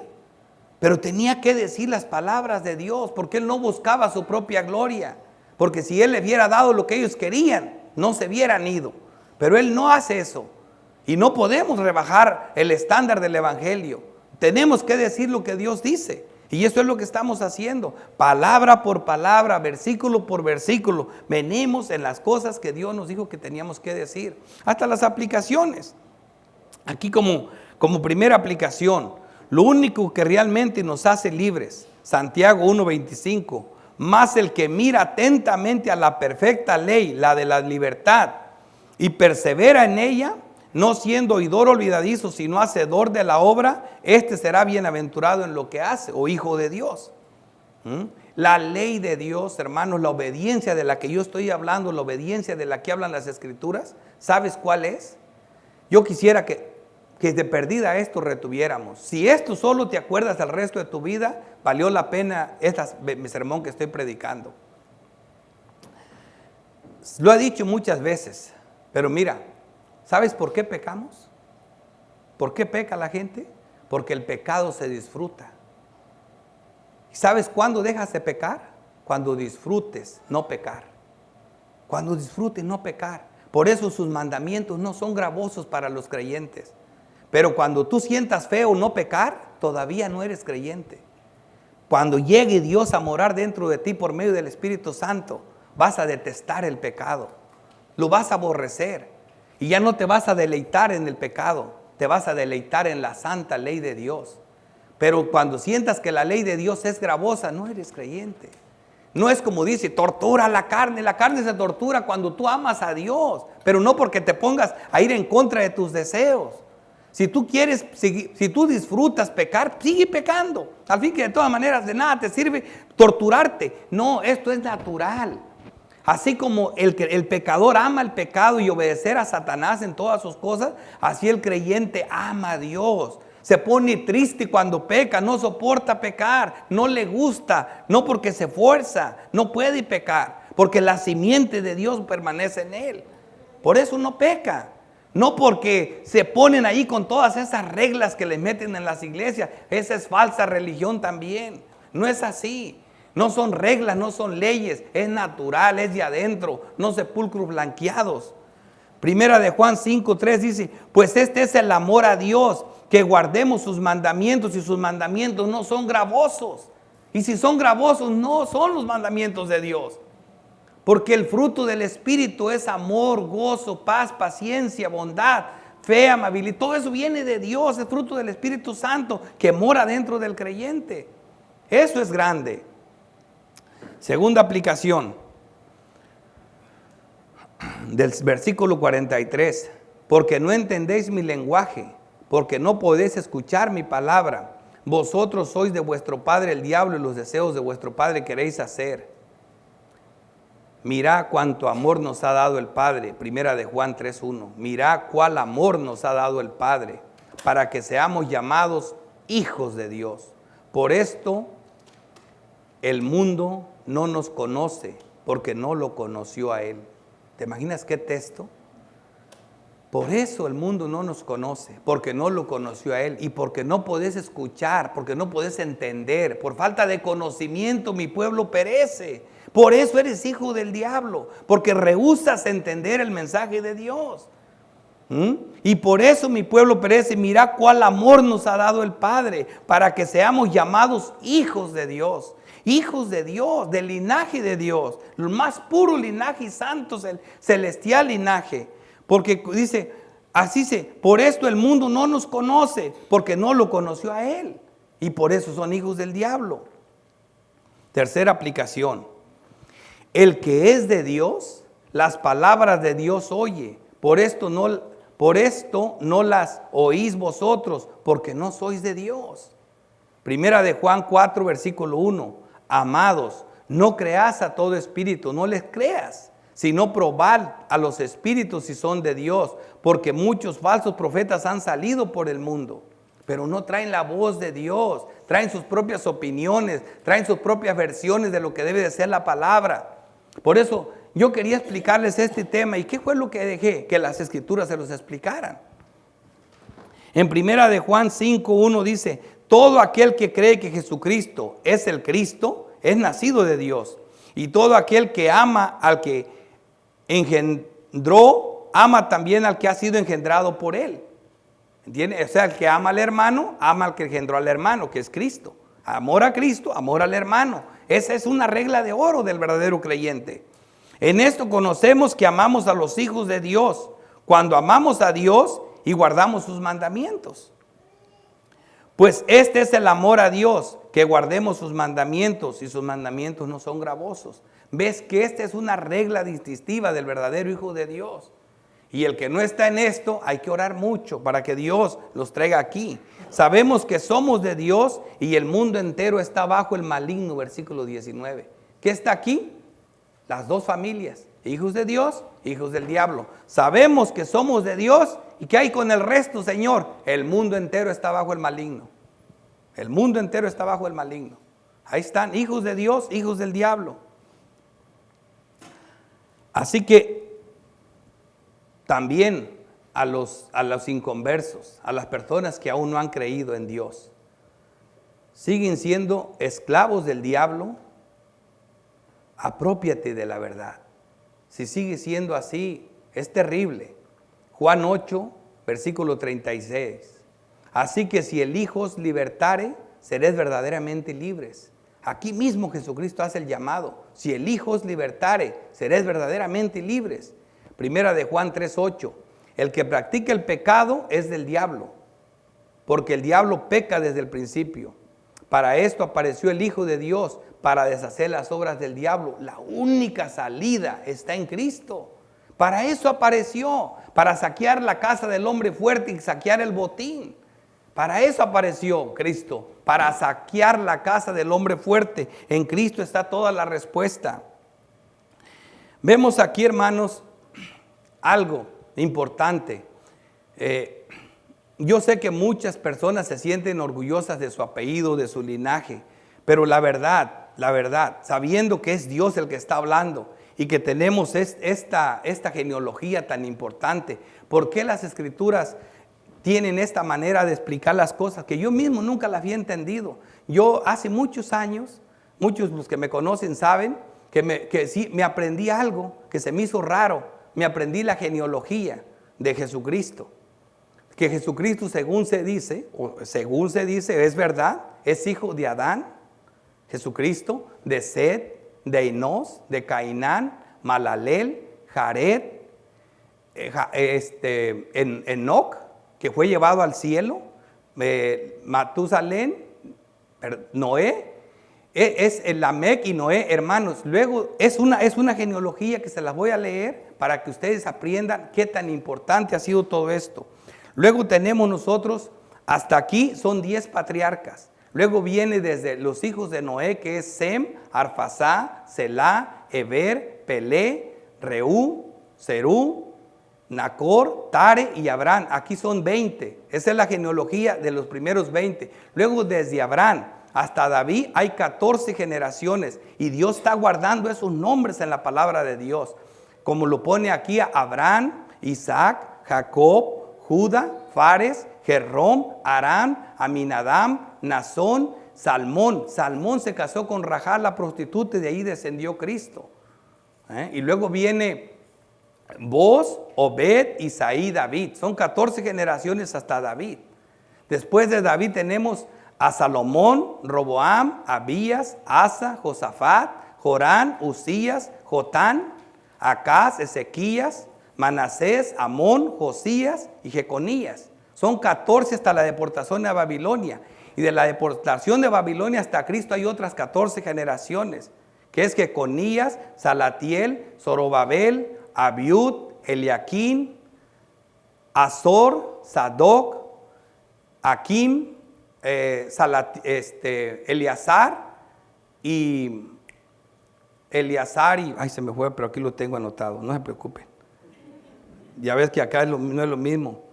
pero tenía que decir las palabras de Dios, porque él no buscaba su propia gloria, porque si él les hubiera dado lo que ellos querían, no se hubieran ido, pero él no hace eso, y no podemos rebajar el estándar del evangelio. Tenemos que decir lo que Dios dice, y eso es lo que estamos haciendo, palabra por palabra, versículo por versículo, venimos en las cosas que Dios nos dijo que teníamos que decir, hasta las aplicaciones. Aquí como primera aplicación, lo único que realmente nos hace libres, Santiago 1:25, más el que mira atentamente a la perfecta ley, la de la libertad, y persevera en ella, no siendo oidor olvidadizo, sino hacedor de la obra, este será bienaventurado en lo que hace, o hijo de Dios. La ley de Dios, hermanos, la obediencia de la que yo estoy hablando, la obediencia de la que hablan las Escrituras, ¿sabes cuál es? Yo quisiera que de perdida esto retuviéramos. Si esto solo te acuerdas el resto de tu vida, valió la pena mi sermón que estoy predicando. Lo he dicho muchas veces, pero mira, ¿sabes por qué pecamos? ¿Por qué peca la gente? Porque el pecado se disfruta. ¿Y sabes cuándo dejas de pecar? Cuando disfrutes no pecar. Cuando disfrutes no pecar. Por eso sus mandamientos no son gravosos para los creyentes. Pero cuando tú sientas feo no pecar, todavía no eres creyente. Cuando llegue Dios a morar dentro de ti por medio del Espíritu Santo, vas a detestar el pecado. Lo vas a aborrecer. Y ya no te vas a deleitar en el pecado. Te vas a deleitar en la santa ley de Dios. Pero cuando sientas que la ley de Dios es gravosa, no eres creyente. No es como dice, tortura la carne. La carne se tortura cuando tú amas a Dios. Pero no porque te pongas a ir en contra de tus deseos. Si tú quieres, si tú disfrutas pecar, sigue pecando. Al fin que de todas maneras de nada te sirve torturarte. No, esto es natural. Así como el pecador ama el pecado y obedecer a Satanás en todas sus cosas, así el creyente ama a Dios. Se pone triste cuando peca, no soporta pecar, no le gusta, no porque se esfuerza, no puede pecar, porque la simiente de Dios permanece en él. Por eso no peca. No porque se ponen ahí con todas esas reglas que les meten en las iglesias. Esa es falsa religión también. No es así. No son reglas, no son leyes. Es natural, es de adentro. No sepulcros blanqueados. Primera de Juan 5:3 dice, pues este es el amor a Dios, que guardemos sus mandamientos, y sus mandamientos no son gravosos. Y si son gravosos, no son los mandamientos de Dios. Porque el fruto del Espíritu es amor, gozo, paz, paciencia, bondad, fe, amabilidad. Todo eso viene de Dios, es fruto del Espíritu Santo que mora dentro del creyente. Eso es grande. Segunda aplicación del versículo 43. Porque no entendéis mi lenguaje, porque no podéis escuchar mi palabra. Vosotros sois de vuestro padre el diablo, y los deseos de vuestro padre queréis hacer. Mirá cuánto amor nos ha dado el Padre, primera de Juan 3:1. Mirá cuál amor nos ha dado el Padre, para que seamos llamados hijos de Dios. Por esto el mundo no nos conoce, porque no lo conoció a Él. ¿Te imaginas qué texto? Por eso el mundo no nos conoce, porque no lo conoció a Él, y porque no podés escuchar, porque no podés entender. Por falta de conocimiento mi pueblo perece. Por eso eres hijo del diablo, porque rehusas entender el mensaje de Dios. Y por eso mi pueblo perece. Mira cuál amor nos ha dado el Padre, para que seamos llamados hijos de Dios. Hijos de Dios, del linaje de Dios, el más puro linaje y santo, el celestial linaje. Porque dice, así por esto el mundo no nos conoce, porque no lo conoció a Él. Y por eso son hijos del diablo. Tercera aplicación. El que es de Dios, las palabras de Dios oye. Por esto no las oís vosotros, porque no sois de Dios. Primera de Juan 4, versículo 1. Amados, no creas a todo espíritu, no les creas, sino probad a los espíritus si son de Dios, porque muchos falsos profetas han salido por el mundo, pero no traen la voz de Dios, traen sus propias opiniones, traen sus propias versiones de lo que debe de ser la palabra. Por eso yo quería explicarles este tema. ¿Y qué fue lo que dejé? Que las escrituras se los explicaran. En primera de Juan 5:1 dice: todo aquel que cree que Jesucristo es el Cristo es nacido de Dios, y todo aquel que ama al que engendró, ama también al que ha sido engendrado por él. ¿Entiendes? O sea, el que ama al hermano, ama al que engendró al hermano, que es Cristo. Amor a Cristo, amor al hermano. Esa es una regla de oro del verdadero creyente. En esto conocemos que amamos a los hijos de Dios, cuando amamos a Dios y guardamos sus mandamientos. Pues este es el amor a Dios, que guardemos sus mandamientos, y sus mandamientos no son gravosos. Ves que esta es una regla distintiva del verdadero hijo de Dios. Y el que no está en esto, hay que orar mucho para que Dios los traiga aquí. Sabemos que somos de Dios y el mundo entero está bajo el maligno, versículo 19. ¿Qué está aquí? Las dos familias, hijos de Dios, hijos del diablo. Sabemos que somos de Dios. ¿Y qué hay con el resto, Señor? El mundo entero está bajo el maligno. El mundo entero está bajo el maligno. Ahí están, hijos de Dios, hijos del diablo. Así que también a los inconversos, a las personas que aún no han creído en Dios, siguen siendo esclavos del diablo. Aprópiate de la verdad. Si sigue siendo así, es terrible. Juan 8, versículo 36. Así que si el Hijo os libertare, seréis verdaderamente libres. Aquí mismo Jesucristo hace el llamado. Si el Hijo os libertare, seréis verdaderamente libres. Primera de Juan 3:8. El que practica el pecado es del diablo, porque el diablo peca desde el principio. Para esto apareció el Hijo de Dios, para deshacer las obras del diablo. La única salida está en Cristo. Para eso apareció, para saquear la casa del hombre fuerte y saquear el botín. Para eso apareció Cristo, para saquear la casa del hombre fuerte. En Cristo está toda la respuesta. Vemos aquí, hermanos, algo importante. Yo sé que muchas personas se sienten orgullosas de su apellido, de su linaje, pero la verdad, sabiendo que es Dios el que está hablando y que tenemos esta genealogía tan importante, ¿por qué las escrituras tienen esta manera de explicar las cosas que yo mismo nunca las había entendido? Yo hace muchos años, muchos los que me conocen saben que sí me aprendí algo que se me hizo raro. Me aprendí la genealogía de Jesucristo. Que Jesucristo, según se dice, es verdad, es hijo de Adán, Jesucristo, de Set, de Enos, de Cainán, Malaleel, Jared, Enoc, que fue llevado al cielo, Matusalén, Noé, es el Lamec y Noé, hermanos. Luego es una genealogía que se las voy a leer para que ustedes aprendan qué tan importante ha sido todo esto. Luego tenemos nosotros, hasta aquí son 10 patriarcas. Luego viene desde los hijos de Noé, que es Sem, Arfasá, Selá, Eber, Pelé, Reú, Serú, Nacor, Tare y Abraham. Aquí son 20. Esa es la genealogía de los primeros 20. Luego desde Abraham hasta David hay 14 generaciones y Dios está guardando esos nombres en la palabra de Dios. Como lo pone aquí a Abraham, Isaac, Jacob, Judá, Fares, Jerrom, Aram, Aminadam, Nazón, Salmón. Salmón se casó con Rahab la prostituta y de ahí descendió Cristo. Y luego viene Boz, Obed, Isaí, David. Son 14 generaciones hasta David. Después de David tenemos a Salomón, Roboam, Abías, Asa, Josafat, Jorán, Usías, Jotán, Acaz, Ezequías, Manasés, Amón, Josías y Jeconías. Son 14 hasta la deportación a Babilonia. Y de la deportación de Babilonia hasta Cristo hay otras 14 generaciones, que es Jeconías, Salatiel, Zorobabel, Abiud, Eliaquín, Azor, Sadoc, Akim, Eleazar y Eleazar y, ay, se me fue, pero aquí lo tengo anotado, no se preocupen. Ya ves que acá no es lo mismo.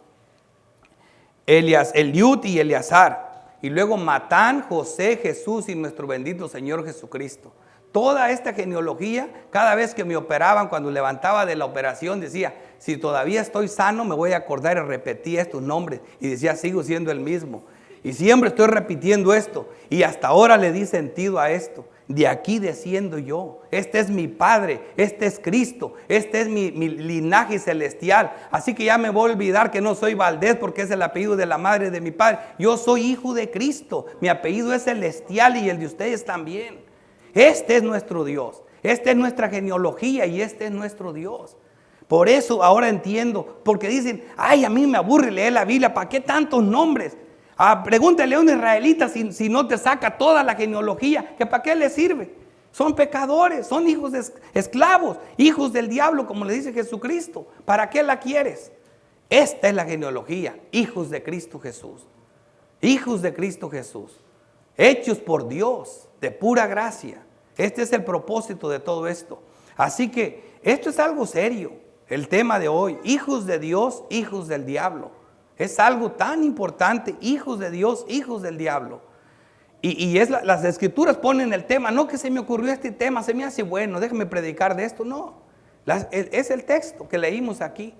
Eliud y Eleazar, y luego Matán, José, Jesús y nuestro bendito Señor Jesucristo. Toda esta genealogía, cada vez que me operaban, cuando levantaba de la operación, decía, si todavía estoy sano, me voy a acordar y repetía estos nombres. Y decía, sigo siendo el mismo. Y siempre estoy repitiendo esto. Y hasta ahora le di sentido a esto. De aquí desciendo yo. Este es mi Padre, este es Cristo, este es mi linaje celestial. Así que ya me voy a olvidar que no soy Valdés porque es el apellido de la madre de mi padre. Yo soy hijo de Cristo. Mi apellido es celestial y el de ustedes también. Este es nuestro Dios. Esta es nuestra genealogía y este es nuestro Dios. Por eso ahora entiendo, porque dicen, ay, a mí me aburre leer la Biblia, ¿para qué tantos nombres? Pregúntale a un israelita si no te saca toda la genealogía, que para qué le sirve. Son pecadores, son hijos de esclavos, hijos del diablo, como le dice Jesucristo. ¿Para qué la quieres? Esta es la genealogía, hijos de Cristo Jesús. Hijos de Cristo Jesús, hechos por Dios, de pura gracia. Este es el propósito de todo esto. Así que esto es algo serio, el tema de hoy. Hijos de Dios, hijos del diablo. Es algo tan importante, hijos de Dios, hijos del diablo. Y las escrituras ponen el tema, no que se me ocurrió este tema, se me hace bueno, déjame predicar de esto, no. Es el texto que leímos aquí.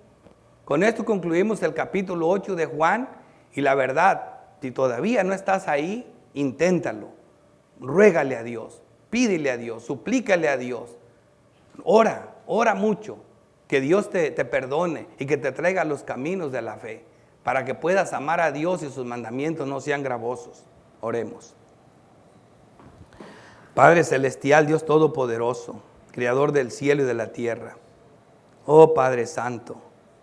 Con esto concluimos el capítulo 8 de Juan. Y la verdad, si todavía no estás ahí, inténtalo. Ruégale a Dios, pídele a Dios, suplícale a Dios. Ora mucho, que Dios te perdone y que te traiga los caminos de la fe, para que puedas amar a Dios y sus mandamientos no sean gravosos. Oremos. Padre celestial, Dios todopoderoso, creador del cielo y de la tierra. Oh Padre santo,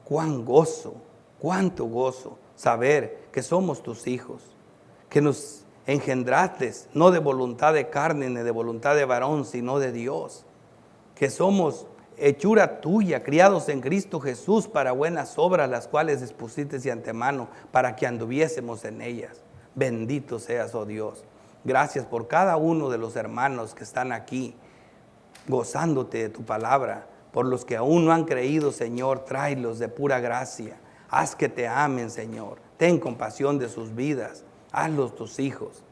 cuánto gozo saber que somos tus hijos, que nos engendraste no de voluntad de carne ni de voluntad de varón, sino de Dios, que somos hechura tuya, criados en Cristo Jesús para buenas obras, las cuales dispusiste de antemano para que anduviésemos en ellas. Bendito seas, oh Dios. Gracias por cada uno de los hermanos que están aquí, gozándote de tu palabra. Por los que aún no han creído, Señor, tráelos de pura gracia. Haz que te amen, Señor. Ten compasión de sus vidas. Hazlos tus hijos.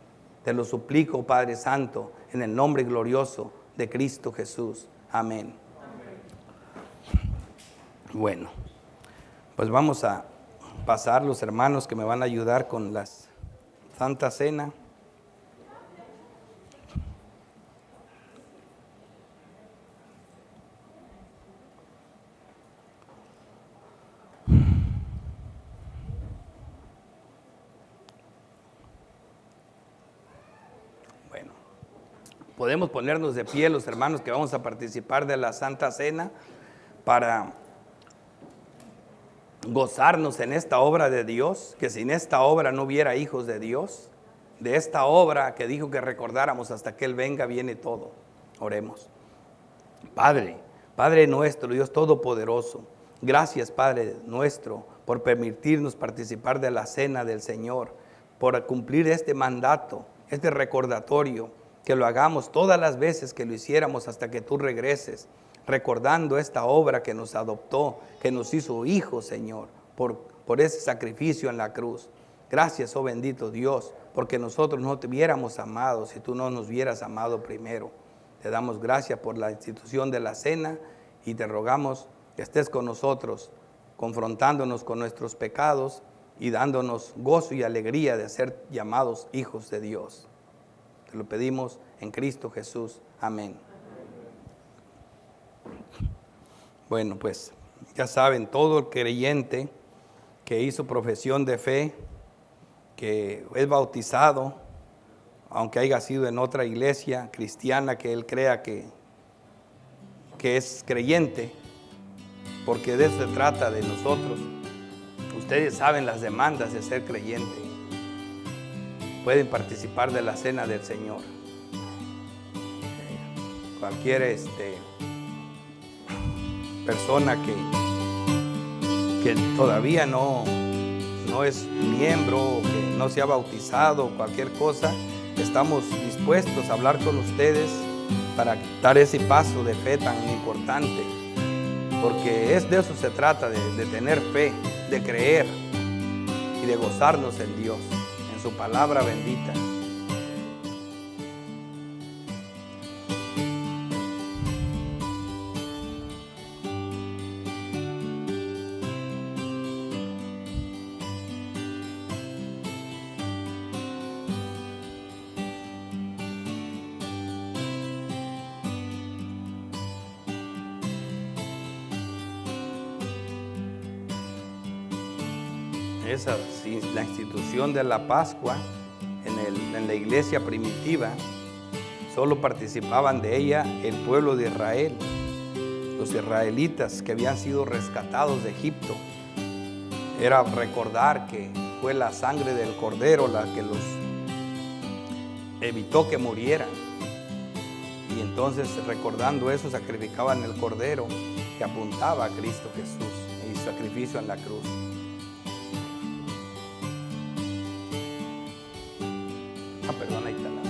Te lo suplico, Padre Santo, en el nombre glorioso de Cristo Jesús. Amén. Bueno, pues vamos a pasar los hermanos que me van a ayudar con la Santa Cena. Bueno, podemos ponernos de pie los hermanos que vamos a participar de la Santa Cena para gozarnos en esta obra de Dios, que sin esta obra no hubiera hijos de Dios. De esta obra que dijo que recordáramos hasta que Él venga, viene todo. Oremos. Padre nuestro, Dios todopoderoso, gracias, Padre nuestro, por permitirnos participar de la cena del Señor, por cumplir este mandato, este recordatorio, que lo hagamos todas las veces que lo hiciéramos hasta que tú regreses, recordando esta obra que nos adoptó, que nos hizo hijos, Señor, por ese sacrificio en la cruz. Gracias, oh bendito Dios, porque nosotros no te hubiéramos amado si tú no nos hubieras amado primero. Te damos gracias por la institución de la cena y te rogamos que estés con nosotros, confrontándonos con nuestros pecados y dándonos gozo y alegría de ser llamados hijos de Dios. Te lo pedimos en Cristo Jesús. Amén. Bueno, pues ya saben, todo el creyente que hizo profesión de fe, que es bautizado, aunque haya sido en otra iglesia cristiana que él crea que es creyente, porque de eso se trata de nosotros. Ustedes saben las demandas de ser creyente. Pueden participar de la cena del Señor. Cualquier persona que todavía no es miembro, que no se ha bautizado, cualquier cosa, estamos dispuestos a hablar con ustedes para dar ese paso de fe tan importante, porque de eso se trata, de tener fe, de creer y de gozarnos en Dios, en su palabra bendita. Esa, la institución de la Pascua en la iglesia primitiva, solo participaban de ella el pueblo de Israel, los israelitas que habían sido rescatados de Egipto. Era recordar que fue la sangre del cordero la que los evitó que murieran. Y entonces, recordando eso, sacrificaban el cordero que apuntaba a Cristo Jesús y su sacrificio en la cruz. Perdón, ahí está la.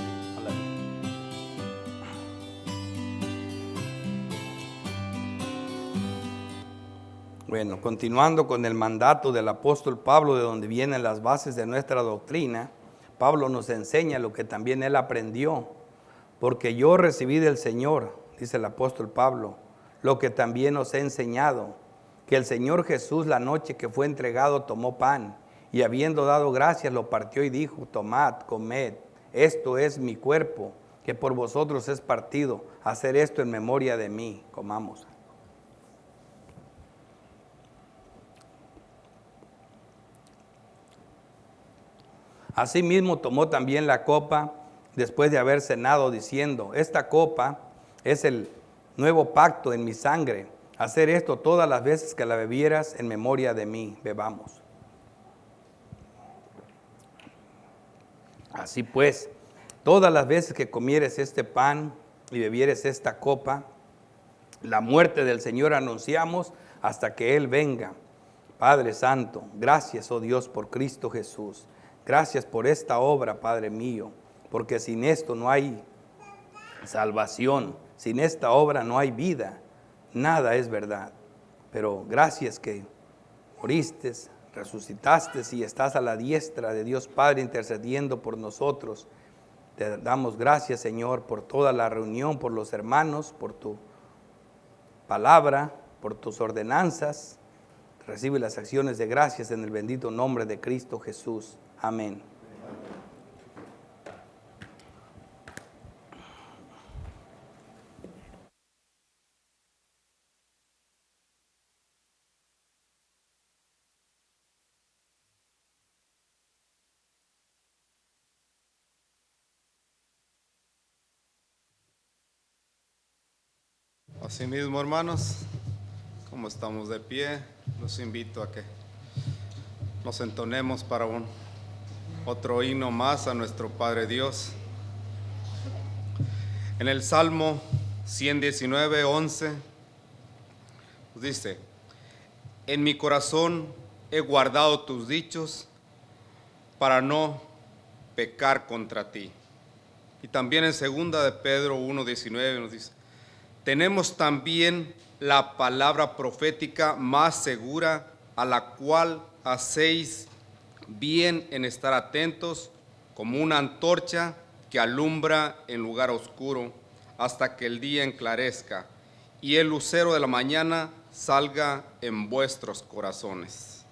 Bueno, continuando con el mandato del apóstol Pablo, de donde vienen las bases de nuestra doctrina, Pablo nos enseña lo que también él aprendió. Porque yo recibí del Señor, dice el apóstol Pablo, lo que también os he enseñado, que el Señor Jesús, la noche que fue entregado, tomó pan, y habiendo dado gracias, lo partió y dijo: tomad, comed, esto es mi cuerpo, que por vosotros es partido. Hacer esto en memoria de mí. Comamos. Asimismo tomó también la copa después de haber cenado, diciendo: esta copa es el nuevo pacto en mi sangre. Hacer esto todas las veces que la bebieras en memoria de mí. Bebamos. Así pues, todas las veces que comieres este pan y bebieres esta copa, la muerte del Señor anunciamos hasta que Él venga. Padre Santo, gracias, oh Dios, por Cristo Jesús. Gracias por esta obra, Padre mío, porque sin esto no hay salvación, sin esta obra no hay vida, nada es verdad. Pero gracias que moriste, resucitaste y estás a la diestra de Dios Padre intercediendo por nosotros. Te damos gracias, Señor, por toda la reunión, por los hermanos, por tu palabra, por tus ordenanzas. Recibe las acciones de gracias en el bendito nombre de Cristo Jesús. Amén. Asimismo, hermanos, como estamos de pie, los invito a que nos entonemos para otro himno más a nuestro Padre Dios. En el Salmo 119, 11, dice: en mi corazón he guardado tus dichos para no pecar contra ti. Y también en 2 de Pedro 1:19 nos dice: tenemos también la palabra profética más segura, a la cual hacéis bien en estar atentos, como una antorcha que alumbra en lugar oscuro, hasta que el día enclarezca y el lucero de la mañana salga en vuestros corazones.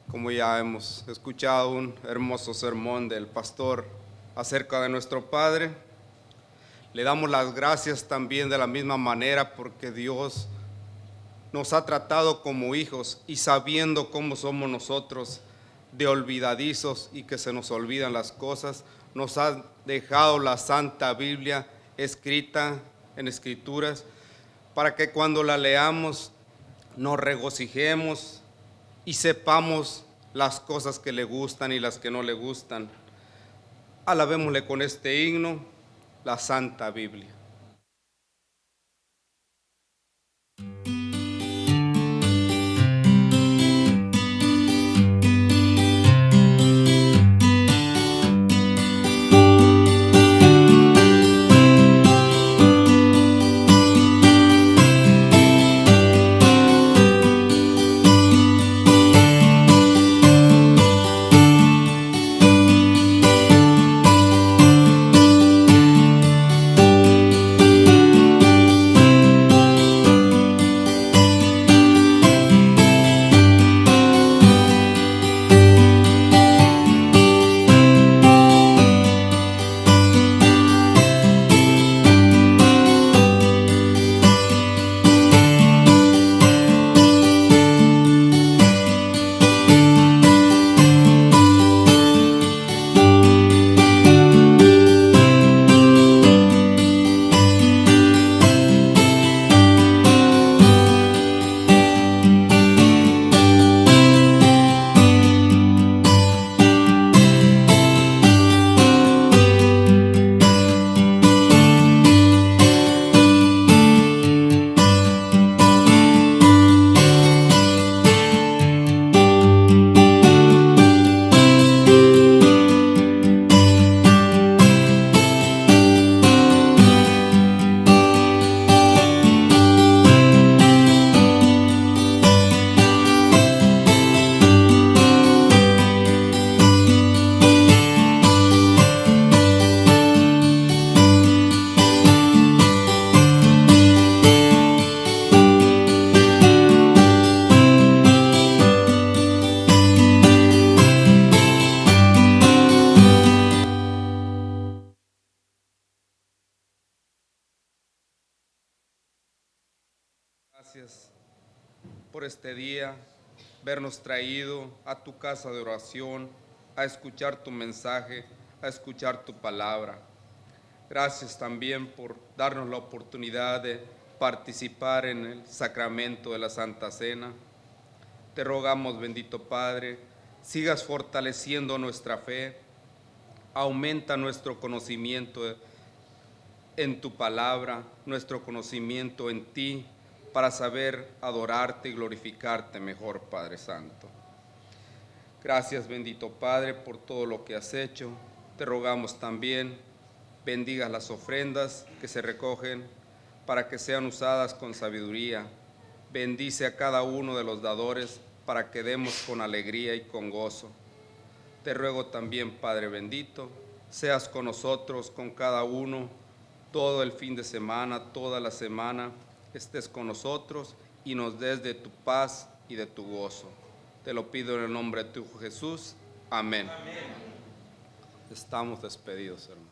Como ya hemos escuchado un hermoso sermón del pastor acerca de nuestro Padre, le damos las gracias también de la misma manera, porque Dios nos ha tratado como hijos, y sabiendo cómo somos nosotros de olvidadizos y que se nos olvidan las cosas, nos ha dejado la Santa Biblia escrita en Escrituras, para que cuando la leamos nos regocijemos y sepamos las cosas que le gustan y las que no le gustan. Alabémosle con este himno, la Santa Biblia. por este día, vernos traído a tu casa de oración, a escuchar tu mensaje, a escuchar tu palabra. Gracias también por darnos la oportunidad de participar en el sacramento de la Santa Cena. Te rogamos, bendito Padre, sigas fortaleciendo nuestra fe, aumenta nuestro conocimiento en tu palabra, nuestro conocimiento en ti, para saber adorarte y glorificarte mejor, Padre Santo. Gracias, bendito Padre, por todo lo que has hecho. Te rogamos también, bendigas las ofrendas que se recogen para que sean usadas con sabiduría. Bendice a cada uno de los dadores para que demos con alegría y con gozo. Te ruego también, Padre bendito, seas con nosotros, con cada uno, todo el fin de semana, toda la semana, estés con nosotros y nos des de tu paz y de tu gozo. Te lo pido en el nombre de tu Hijo Jesús. Amén. Estamos despedidos, hermanos.